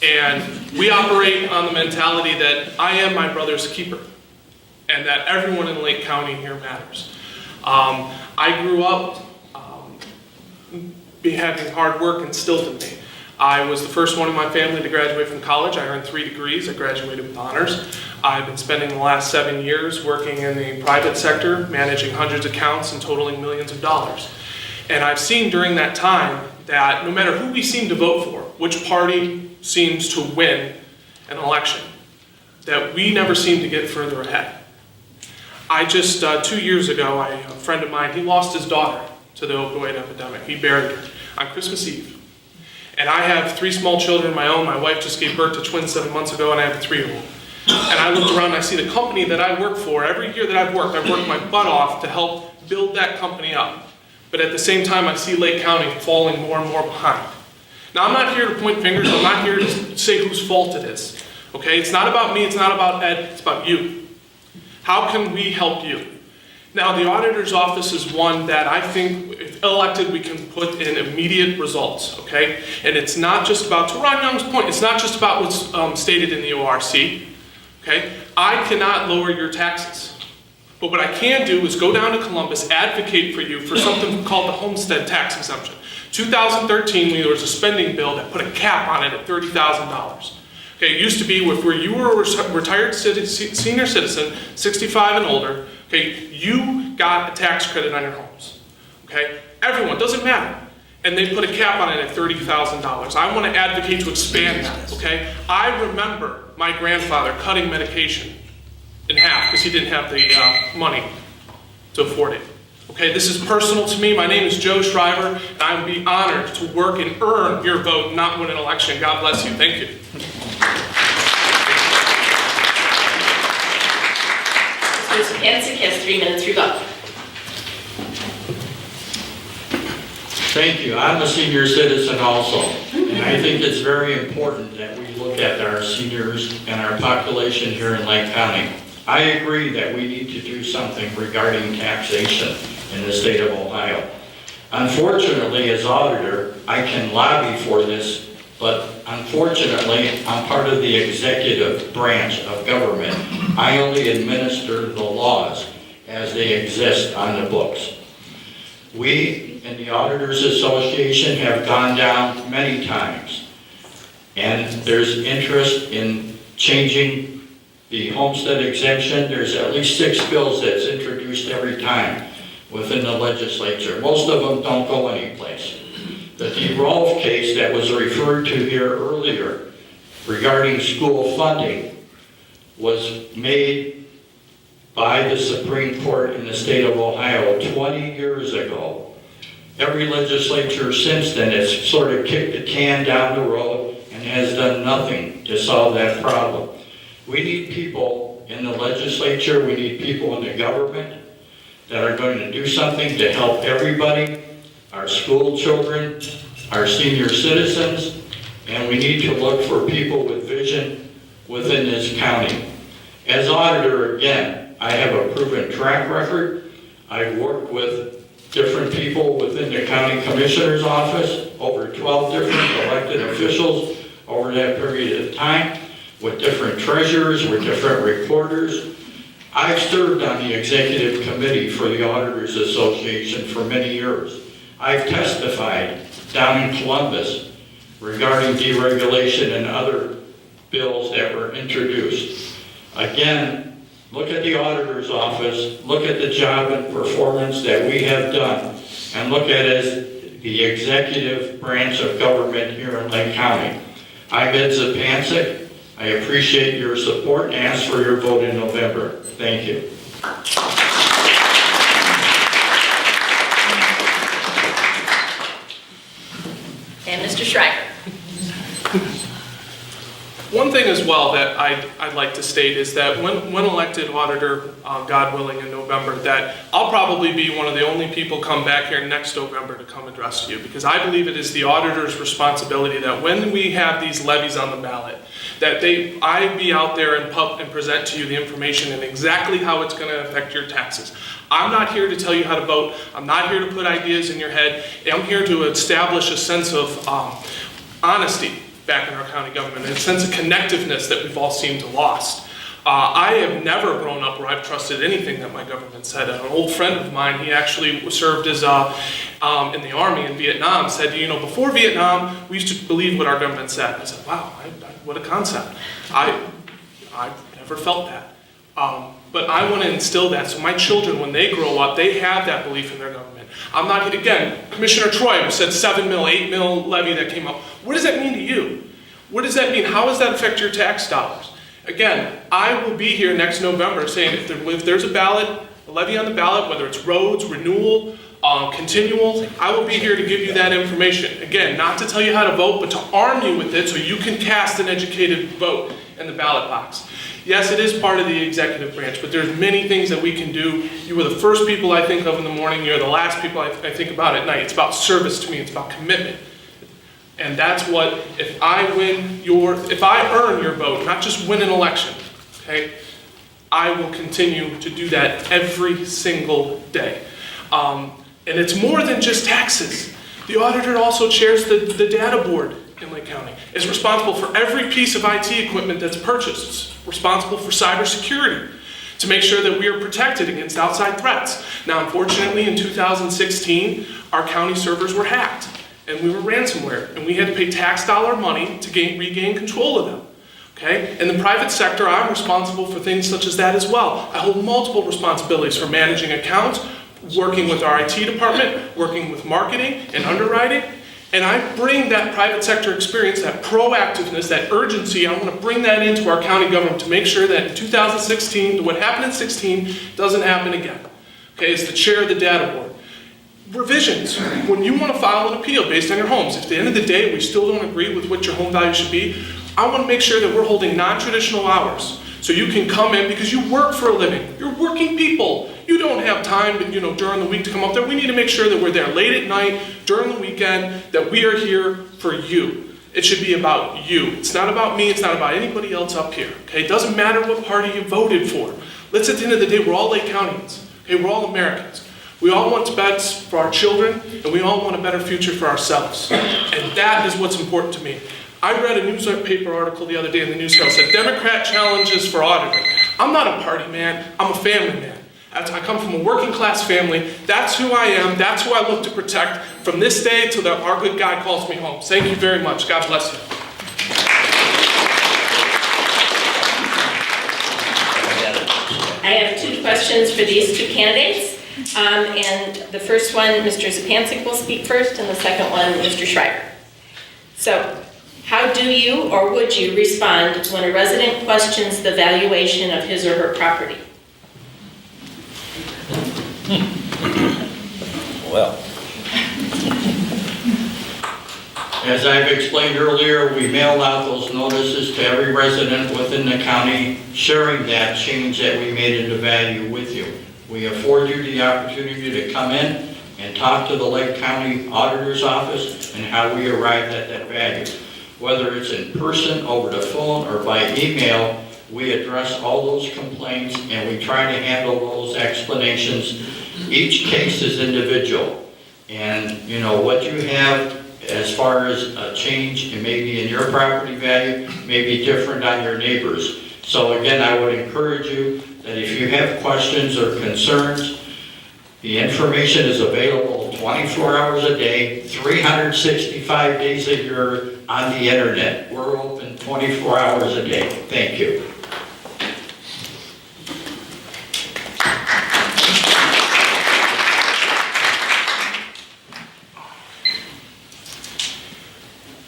And we operate on the mentality that I am my brother's keeper, and that everyone in Lake County here matters. I grew up having hard work instilled in me. I was the first one in my family to graduate from college. I earned 3 degrees. I graduated with honors. I've been spending the last 7 years working in the private sector, managing hundreds of accounts and totaling millions of dollars. And I've seen during that time that no matter who we seem to vote for, which party seems to win an election, that we never seem to get further ahead. I just, 2 years ago, a friend of mine, he lost his daughter to the opioid epidemic. He buried her on Christmas Eve. And I have 3 small children of my own. My wife just gave birth to twins 7 months ago, and I have a 3-year-old. And I looked around and I see the company that I work for. Every year that I've worked my butt off to help build that company up. But at the same time, I see Lake County falling more and more behind. Now, I'm not here to point fingers. I'm not here to say whose fault it is. Okay? It's not about me. It's not about Ed. It's about you. How can we help you? Now, the auditor's office is one that I think, if elected, we can put in immediate results, okay? And it's not just about, to Ron Young's point, it's not just about what's stated in the ORC, okay? I cannot lower your taxes. But what I can do is go down to Columbus, advocate for you for something called the homestead tax exemption. 2013, there was a spending bill that put a cap on it at $30,000. Okay, it used to be where you were a retired senior citizen, 65 and older, okay, you got a tax credit on your homes. Okay, everyone, doesn't matter. And they put a cap on it at $30,000. I want to advocate to expand that, okay? I remember my grandfather cutting medication in half because he didn't have the money to afford it. Okay, this is personal to me. My name is Joe Schreiber, and I would be honored to work and earn your vote, not win an election. God bless you. Thank you. Mr. Pancic has 3 minutes rebuttal. Thank you. I'm a senior citizen also, and I think it's very important that we look at our seniors and our population here in Lake County. I agree that we need to do something regarding taxation in the state of Ohio. Unfortunately, as auditor, I can lobby for this, but unfortunately, I'm part of the executive branch of government. I only administer the laws as they exist on the books. We in the Auditors Association have gone down many times, and there's interest in changing the homestead exemption. There's at least 6 bills that's introduced every time within the legislature. Most of them don't go anyplace. The DeRolf case that was referred to here earlier regarding school funding was made by the Supreme Court in the state of Ohio 20 years ago. Every legislature since then has sort of kicked the can down the road and has done nothing to solve that problem. We need people in the legislature, we need people in the government that are going to do something to help everybody, our school children, our senior citizens, and we need to look for people with vision within this county. As auditor, again, I have a proven track record. I've worked with different people within the county commissioner's office, over 12 different elected officials over that period of time, with different treasurers, with different reporters. I've served on the executive committee for the Auditors Association for many years. I've testified down in Columbus regarding deregulation and other bills that were introduced. Again, look at the auditor's office, look at the job and performance that we have done, and look at it as the executive branch of government here in Lake County. I'm Ed Zapancic. I appreciate your support and ask for your vote in November. Thank you. And Mr. Schreiber. One thing as well that I'd like to state is that when elected auditor, God willing, in November, that I'll probably be one of the only people come back here next November to come address you, because I believe it is the auditor's responsibility that when we have these levies on the ballot, that I be out there and present to you the information and exactly how it's going to affect your taxes. I'm not here to tell you how to vote. I'm not here to put ideas in your head. I'm here to establish a sense of honesty back in our county government, and a sense of connectiveness that we've all seemed to lost. I have never grown up where I've trusted anything that my government said. An old friend of mine, he actually served as in the Army in Vietnam, said, you know, before Vietnam, we used to believe what our government said. I said, wow, what a concept. I've never felt that. But I want to instill that, so my children, when they grow up, they have that belief in their government. I'm not, again, Commissioner Troy who said 7 mil, 8 mil levy that came up. What does that mean to you? What does that mean? How does that affect your tax dollars? Again, I will be here next November saying if there's a levy on the ballot, whether it's roads, renewal, continual, I will be here to give you that information. Again, not to tell you how to vote, but to arm you with it so you can cast an educated vote in the ballot box. Yes, it is part of the executive branch, but there's many things that we can do. You are the first people I think of in the morning. You're the last people I think about at night. It's about service to me. It's about commitment. And that's what, if I earn your vote, not just win an election, okay, I will continue to do that every single day. And it's more than just taxes. The auditor also chairs the data board in Lake County, is responsible for every piece of IT equipment that's purchased, responsible for cybersecurity, to make sure that we are protected against outside threats. Now, unfortunately, in 2016, our county servers were hacked, and we were ransomware, and we had to pay tax dollar money to regain control of them. Okay? In the private sector, I'm responsible for things such as that as well. I hold multiple responsibilities for managing accounts, working with our IT department, working with marketing and underwriting, and I bring that private sector experience, that proactiveness, that urgency, I want to bring that into our county government to make sure that in 2016, what happened in 16 doesn't happen again. Okay, as the chair of the data board. Revisions, when you want to file an appeal based on your homes, if at the end of the day we still don't agree with what your home value should be, I want to make sure that we're holding non-traditional hours. So you can come in because you work for a living. You're working people. You don't have time, during the week to come up there. We need to make sure that we're there late at night, during the weekend, that we are here for you. It should be about you. It's not about me. It's not about anybody else up here. Okay? It doesn't matter what party you voted for. Let's, at the end of the day, we're all Lake Countyans. Okay? We're all Americans. We all want best for our children, and we all want a better future for ourselves. And that is what's important to me. I read a newspaper article the other day in the News Herald that said, Democrat challenges for auditing. I'm not a party man, I'm a family man. I come from a working class family. That's who I am, that's who I look to protect from this day till our good God calls me home. Thank you very much, God bless you. I have two questions for these two candidates. And the first one, Mr. Zapancic will speak first, and the second one, Mr. Schreiber. So, how do you or would you respond when a resident questions the valuation of his or her property? Well, as I've explained earlier, we mailed out those notices to every resident within the county, sharing that change that we made in the value with you. We afford you the opportunity to come in and talk to the Lake County Auditor's Office and how we arrived at that value. whether it's in person, over the phone, or by email. We address all those complaints and we try to handle those explanations. Each case is individual. And you know, what you have as far as a change and maybe in your property value may be different on your neighbors. So again, I would encourage you that if you have questions or concerns, the information is available 24 hours a day, 365 days a year on the internet. We're open 24 hours a day. Thank you.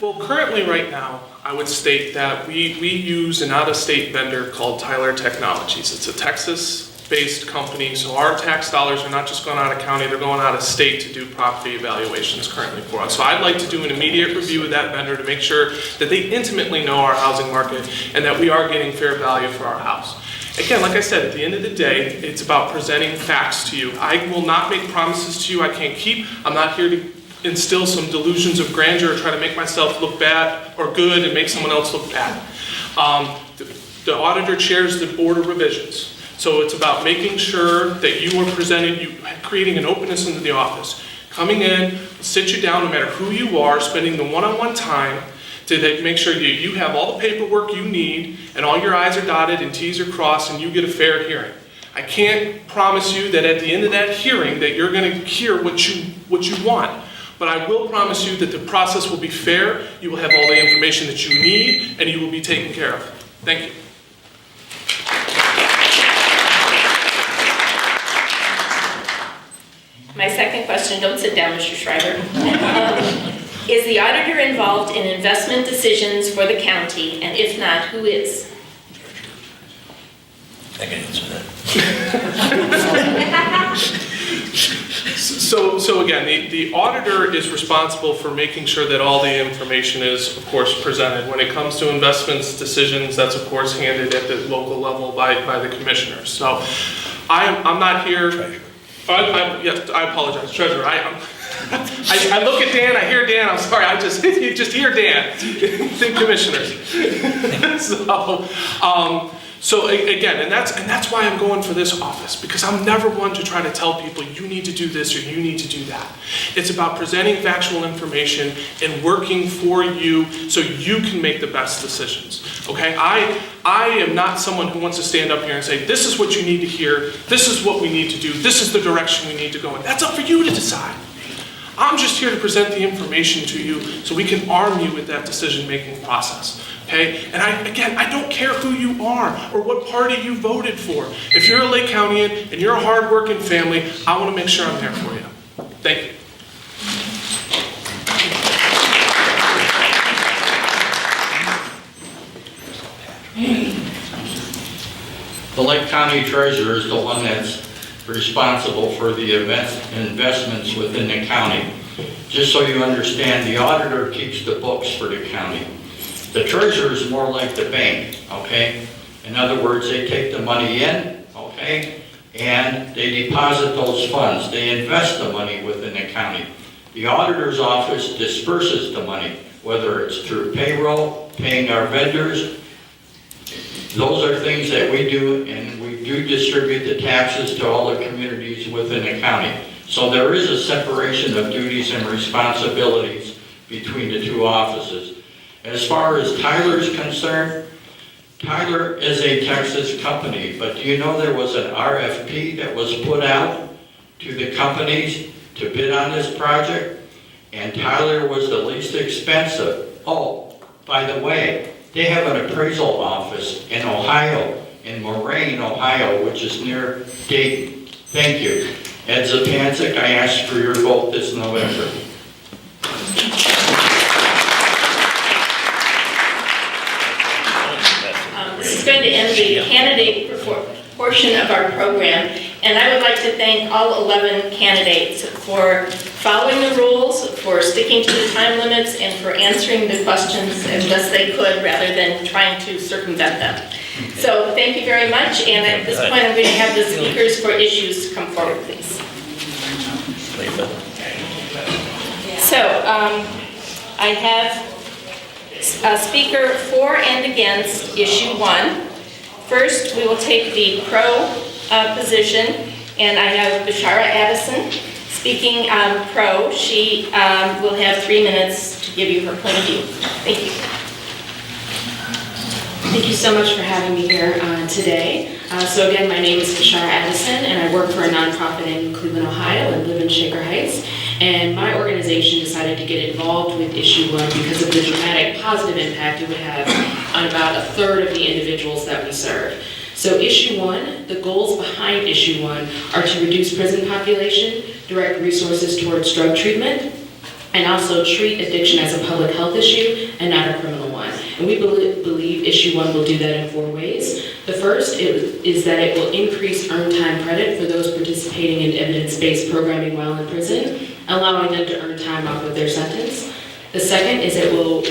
Well, currently, right now, I would state that we use an out-of-state vendor called Tyler Technologies. It's a Texas-based company, so our tax dollars are not just going out of county, they're going out of state to do property evaluations currently for us. So I'd like to do an immediate review of that vendor to make sure that they intimately know our housing market and that we are getting fair value for our house. Again, like I said, at the end of the day, it's about presenting facts to you. I will not make promises to you I can't keep. I'm not here to instill some delusions of grandeur or try to make myself look bad or good and make someone else look bad. The auditor chairs the board of revisions. So it's about making sure that you are creating an openness into the office. Coming in, sit you down no matter who you are, spending the one-on-one time to make sure that you have all the paperwork you need and all your I's are dotted and T's are crossed and you get a fair hearing. I can't promise you that at the end of that hearing that you're going to hear what you want. But I will promise you that the process will be fair, you will have all the information that you need, and you will be taken care of. Thank you. My second question, don't sit down, Mr. Schreiber. Is the auditor involved in investment decisions for the county, and if not, who is? I can answer that. So again, the auditor is responsible for making sure that all the information is, of course, presented. When it comes to investments decisions, that's of course handed at the local level by the commissioners. So I'm not here. Yes, I apologize, Treasurer. I look at Dan, I hear Dan. I'm sorry. You just hear Dan. Think commissioners. So again, and that's why I'm going for this office, because I'm never one to try to tell people you need to do this or you need to do that. It's about presenting factual information and working for you so you can make the best decisions. Okay? I am not someone who wants to stand up here and say, this is what you need to hear, this is what we need to do, this is the direction we need to go in. That's up for you to decide. I'm just here to present the information to you so we can arm you with that decision-making process. Okay? And I don't care who you are or what party you voted for. If you're a Lake Countyan and you're a hard-working family, I want to make sure I'm there for you. Thank you. The Lake County Treasurer is the one that's responsible for the investments within the county. Just so you understand, the auditor keeps the books for the county. The treasurer is more like the bank, okay? In other words, they take the money in, okay, and they deposit those funds. They invest the money within the county. The auditor's office disperses the money, whether it's through payroll, paying our vendors. Those are things that we do, and we do distribute the taxes to all the communities within the county. So there is a separation of duties and responsibilities between the two offices. As far as Tyler's concerned, Tyler is a Texas company, but do you know there was an RFP that was put out to the companies to bid on this project? And Tyler was the least expensive. Oh, by the way, they have an appraisal office in Ohio, in Moraine, Ohio, which is near Dayton. Thank you. Ed Zapancic, I ask for your vote this November. This is going to end the candidate portion of our program, and I would like to thank all 11 candidates for following the rules, for sticking to the time limits, and for answering the questions as best they could rather than trying to circumvent them. So thank you very much, and at this point I'm going to have the speakers for issues come forward, please. So I have Speaker for and against issue 1. First, we will take the pro position, and I have Bashara Addison speaking pro. She will have 3 minutes to give you her point of view. Thank you. Thank you so much for having me here today. So again, my name is Bashara Addison, and I work for a nonprofit in Cleveland, Ohio, and live in Shaker Heights. And my organization decided to get involved with issue 1 because of the dramatic positive impact it would have on about a third of the individuals that we serve. So issue 1, the goals behind issue 1 are to reduce prison population, direct resources towards drug treatment, and also treat addiction as a public health issue and not a criminal one. And we believe issue 1 will do that in 4 ways. The first is that it will increase earned time credit for those participating in evidence-based programming while in prison, allowing them to earn time off of their sentence. The second is it will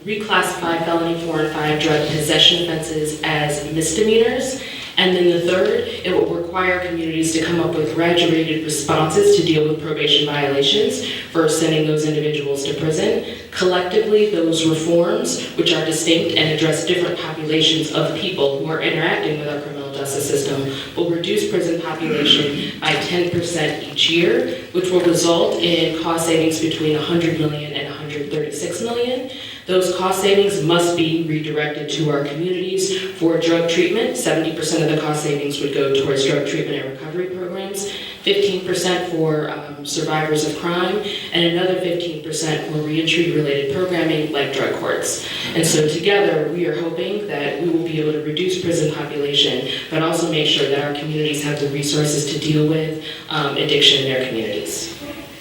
reclassify felony 4 and 5 drug possession offenses as misdemeanors. And then the third, it will require communities to come up with graduated responses to deal with probation violations for sending those individuals to prison. Collectively, those reforms, which are distinct and address different populations of people who are interacting with our criminal justice system, will reduce prison population by 10% each year, which will result in cost savings between $100 million and $136 million. Those cost savings must be redirected to our communities for drug treatment. 70% of the cost savings would go towards drug treatment and recovery programs, 15% for survivors of crime, and another 15% for reentry-related programming like drug courts. And so together, we are hoping that we will be able to reduce prison population, but also make sure that our communities have the resources to deal with addiction in their communities.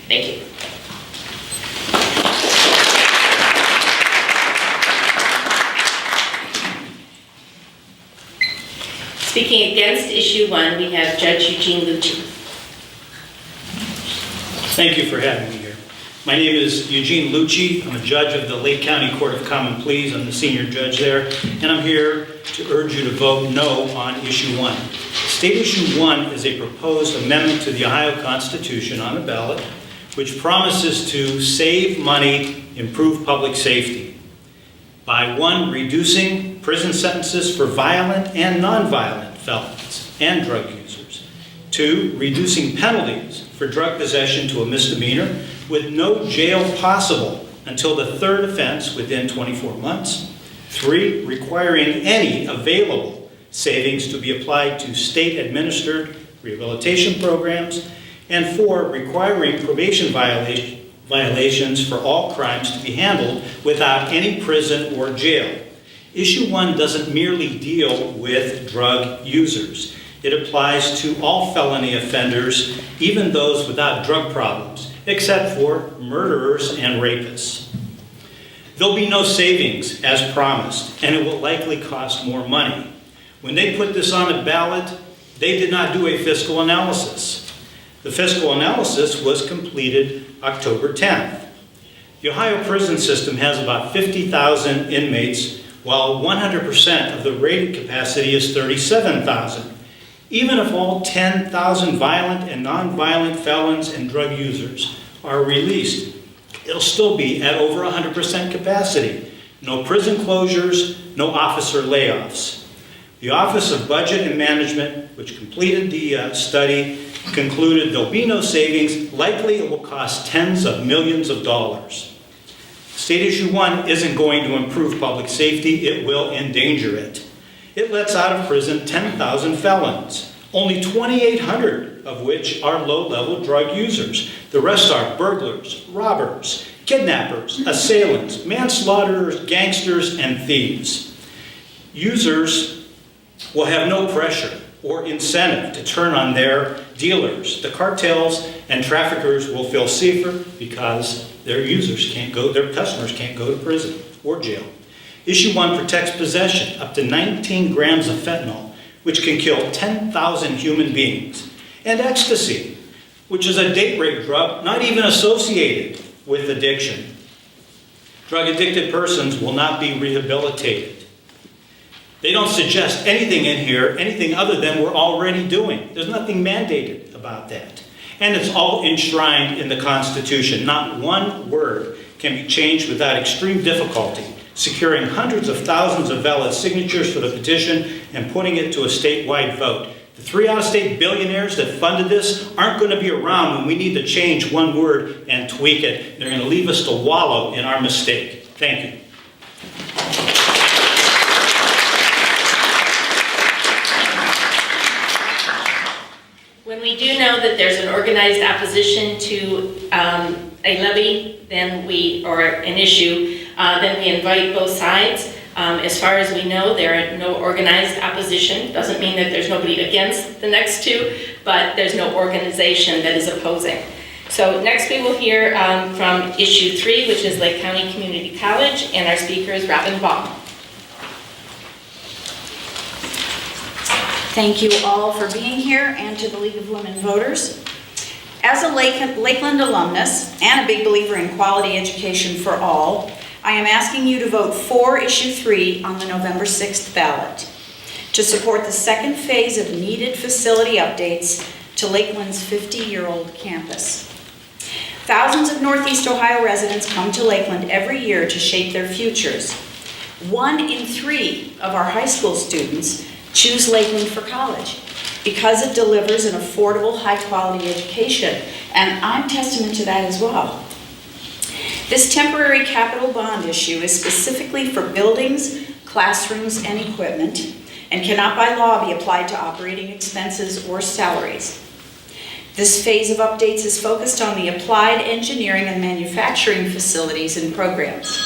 Thank you. Speaking against issue 1, we have Judge Eugene Lucci. Thank you for having me here. My name is Eugene Lucci. I'm a judge of the Lake County Court of Common Pleas. I'm the senior judge there, and I'm here to urge you to vote no on issue 1. State issue 1 is a proposed amendment to the Ohio Constitution on the ballot, which promises to save money, improve public safety by 1, reducing prison sentences for violent and nonviolent felons and drug users. 2, reducing penalties for drug possession to a misdemeanor with no jail possible until the 3rd offense within 24 months. 3, requiring any available savings to be applied to state-administered rehabilitation programs. And 4, requiring probation violations for all crimes to be handled without any prison or jail. Issue 1 doesn't merely deal with drug users. It applies to all felony offenders, even those without drug problems, except for murderers and rapists. There'll be no savings, as promised, and it will likely cost more money. When they put this on the ballot, they did not do a fiscal analysis. The fiscal analysis was completed October 10th. The Ohio prison system has about 50,000 inmates, while 100% of the rated capacity is 37,000. Even if all 10,000 violent and nonviolent felons and drug users are released, it'll still be at over 100% capacity. No prison closures, no officer layoffs. The Office of Budget and Management, which completed the study, concluded there'll be no savings. Likely it will cost tens of millions of dollars. State issue 1 isn't going to improve public safety, it will endanger it. It lets out of prison 10,000 felons, only 2,800 of which are low-level drug users. The rest are burglars, robbers, kidnappers, assailants, manslaughters, gangsters, and thieves. Users will have no pressure or incentive to turn on their dealers. The cartels and traffickers will feel safer because their customers can't go to prison or jail. Issue 1 protects possession up to 19 grams of fentanyl, which can kill 10,000 human beings, and ecstasy, which is a date rape drug not even associated with addiction. Drug-addicted persons will not be rehabilitated. They don't suggest anything in here, anything other than we're already doing. There's nothing mandated about that. And it's all enshrined in the Constitution. Not one word can be changed without extreme difficulty, securing hundreds of thousands of valid signatures for the petition and putting it to a statewide vote. The 3 out-of-state billionaires that funded this aren't going to be around when we need to change one word and tweak it. They're going to leave us to wallow in our mistake. Thank you. When we do know that there's an organized opposition to a levy, or an issue, then we invite both sides. As far as we know, there are no organized opposition. Doesn't mean that there's nobody against the next two, but there's no organization that is opposing. So next we will hear from issue 3, which is Lake County Community College, and our speaker is Robin Baum. Thank you all for being here, and to the League of Women Voters. As a Lakeland alumnus and a big believer in quality education for all, I am asking you to vote for issue 3 on the November 6th ballot to support the second phase of needed facility updates to Lakeland's 50-year-old campus. Thousands of Northeast Ohio residents come to Lakeland every year to shape their futures. 1 in 3 of our high school students choose Lakeland for college because it delivers an affordable, high-quality education, and I'm testament to that as well. This temporary capital bond issue is specifically for buildings, classrooms, and equipment, and cannot by law be applied to operating expenses or salaries. This phase of updates is focused on the applied engineering and manufacturing facilities and programs,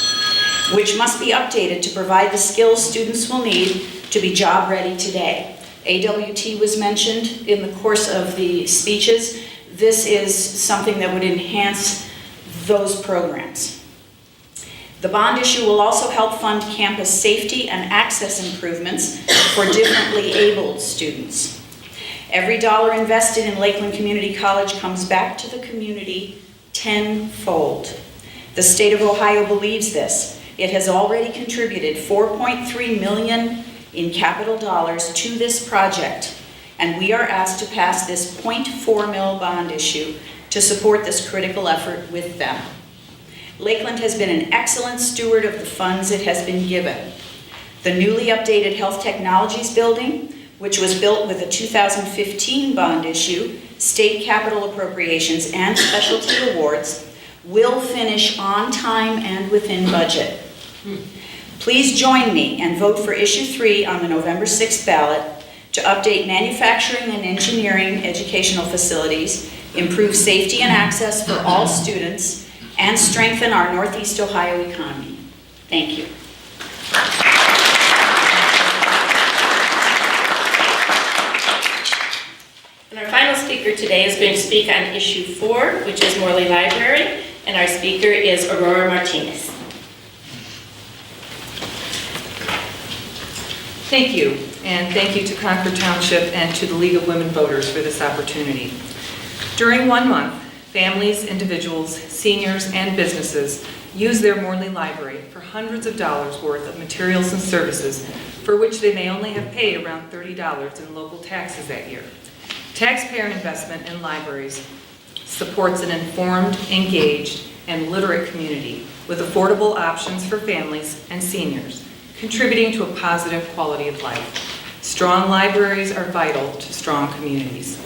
which must be updated to provide the skills students will need to be job ready today. AWT was mentioned in the course of the speeches. This is something that would enhance those programs. The bond issue will also help fund campus safety and access improvements for differently abled students. Every dollar invested in Lakeland Community College comes back to the community tenfold. The state of Ohio believes this. It has already contributed $4.3 million in capital dollars to this project, and we are asked to pass this .4 mil bond issue to support this critical effort with them. Lakeland has been an excellent steward of the funds it has been given. The newly updated Health Technologies building, which was built with a 2015 bond issue, state capital appropriations, and specialty awards, will finish on time and within budget. Please join me and vote for issue 3 on the November 6th ballot to update manufacturing and engineering educational facilities, improve safety and access for all students, and strengthen our Northeast Ohio economy. Thank you. And our final speaker today is going to speak on issue 4, which is Morley Library, and our speaker is Aurora Martinez. Thank you, and thank you to Concord Township and to the League of Women Voters for this opportunity. During 1 month, families, individuals, seniors, and businesses use their Morley Library for hundreds of dollars worth of materials and services for which they may only have paid around $30 in local taxes that year. Taxpayer investment in libraries supports an informed, engaged, and literate community with affordable options for families and seniors, contributing to a positive quality of life. Strong libraries are vital to strong communities.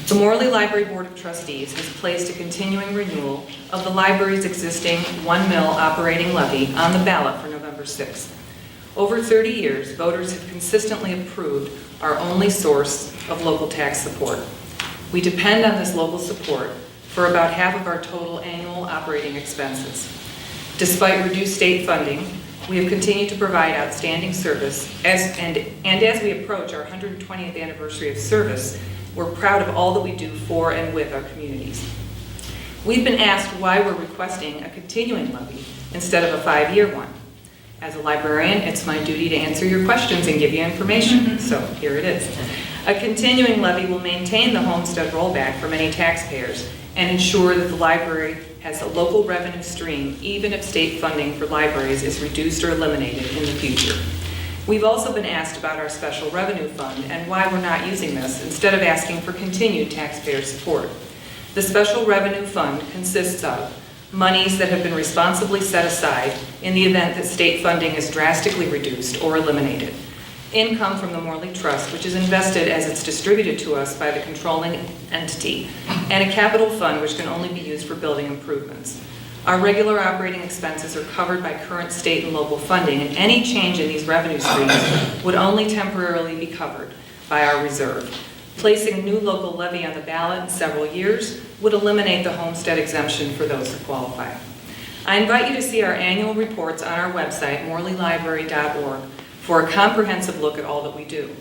The Morley Library Board of Trustees has placed a continuing renewal of the library's existing 1 mil operating levy on the ballot for November 6th. Over 30 years, voters have consistently approved our only source of local tax support. We depend on this local support for about half of our total annual operating expenses. Despite reduced state funding, we have continued to provide outstanding service, as we approach our 120th anniversary of service, we're proud of all that we do for and with our communities. We've been asked why we're requesting a continuing levy instead of a 5-year one. As a librarian, it's my duty to answer your questions and give you information, so here it is. A continuing levy will maintain the homestead rollback for many taxpayers and ensure that the library has a local revenue stream even if state funding for libraries is reduced or eliminated in the future. We've also been asked about our special revenue fund and why we're not using this instead of asking for continued taxpayer support. The special revenue fund consists of monies that have been responsibly set aside in the event that state funding is drastically reduced or eliminated. Income from the Morley Trust, which is invested as it's distributed to us by the controlling entity, and a capital fund which can only be used for building improvements. Our regular operating expenses are covered by current state and local funding, and any change in these revenue streams would only temporarily be covered by our reserve. Placing a new local levy on the ballot in several years would eliminate the homestead exemption for those that qualify. I invite you to see our annual reports on our website, morleylibrary.org, for a comprehensive look at all that we do.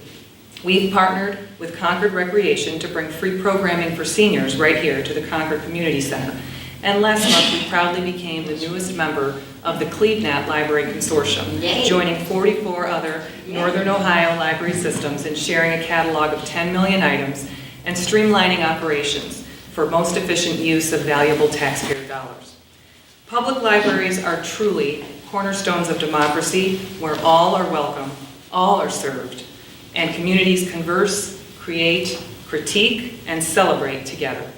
We've partnered with Concord Recreation to bring free programming for seniors right here to the Concord Community Center. And last month, we proudly became the newest member of the CleveNat Library Consortium, joining 44 other Northern Ohio library systems in sharing a catalog of 10 million items and streamlining operations for most efficient use of valuable taxpayer dollars. Public libraries are truly cornerstones of democracy where all are welcome, all are served, and communities converse, create, critique, and celebrate together.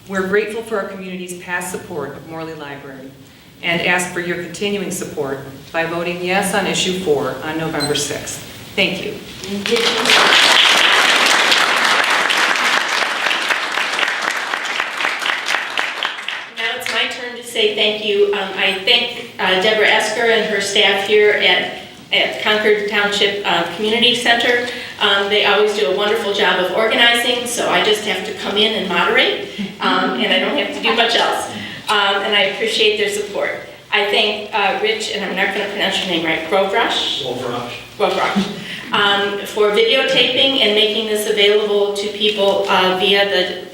We're grateful for our community's past support of Morley Library and ask for your continuing support by voting yes on issue 4 on November 6th. Thank you. Now it's my turn to say thank you. I thank Deborah Esker and her staff here at Concord Township Community Center. They always do a wonderful job of organizing, so I just have to come in and moderate, and I don't have to do much else. And I appreciate their support. I thank Rich, and I'm not going to pronounce your name right, Grovrash, for videotaping and making this available to people via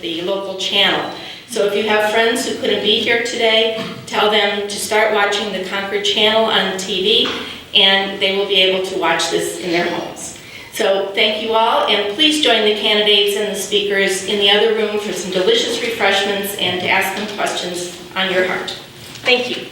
the local channel. So if you have friends who couldn't be here today, tell them to start watching the Concord channel on TV, and they will be able to watch this in their homes. So thank you all, and please join the candidates and the speakers in the other room for some delicious refreshments and to ask them questions on your heart. Thank you.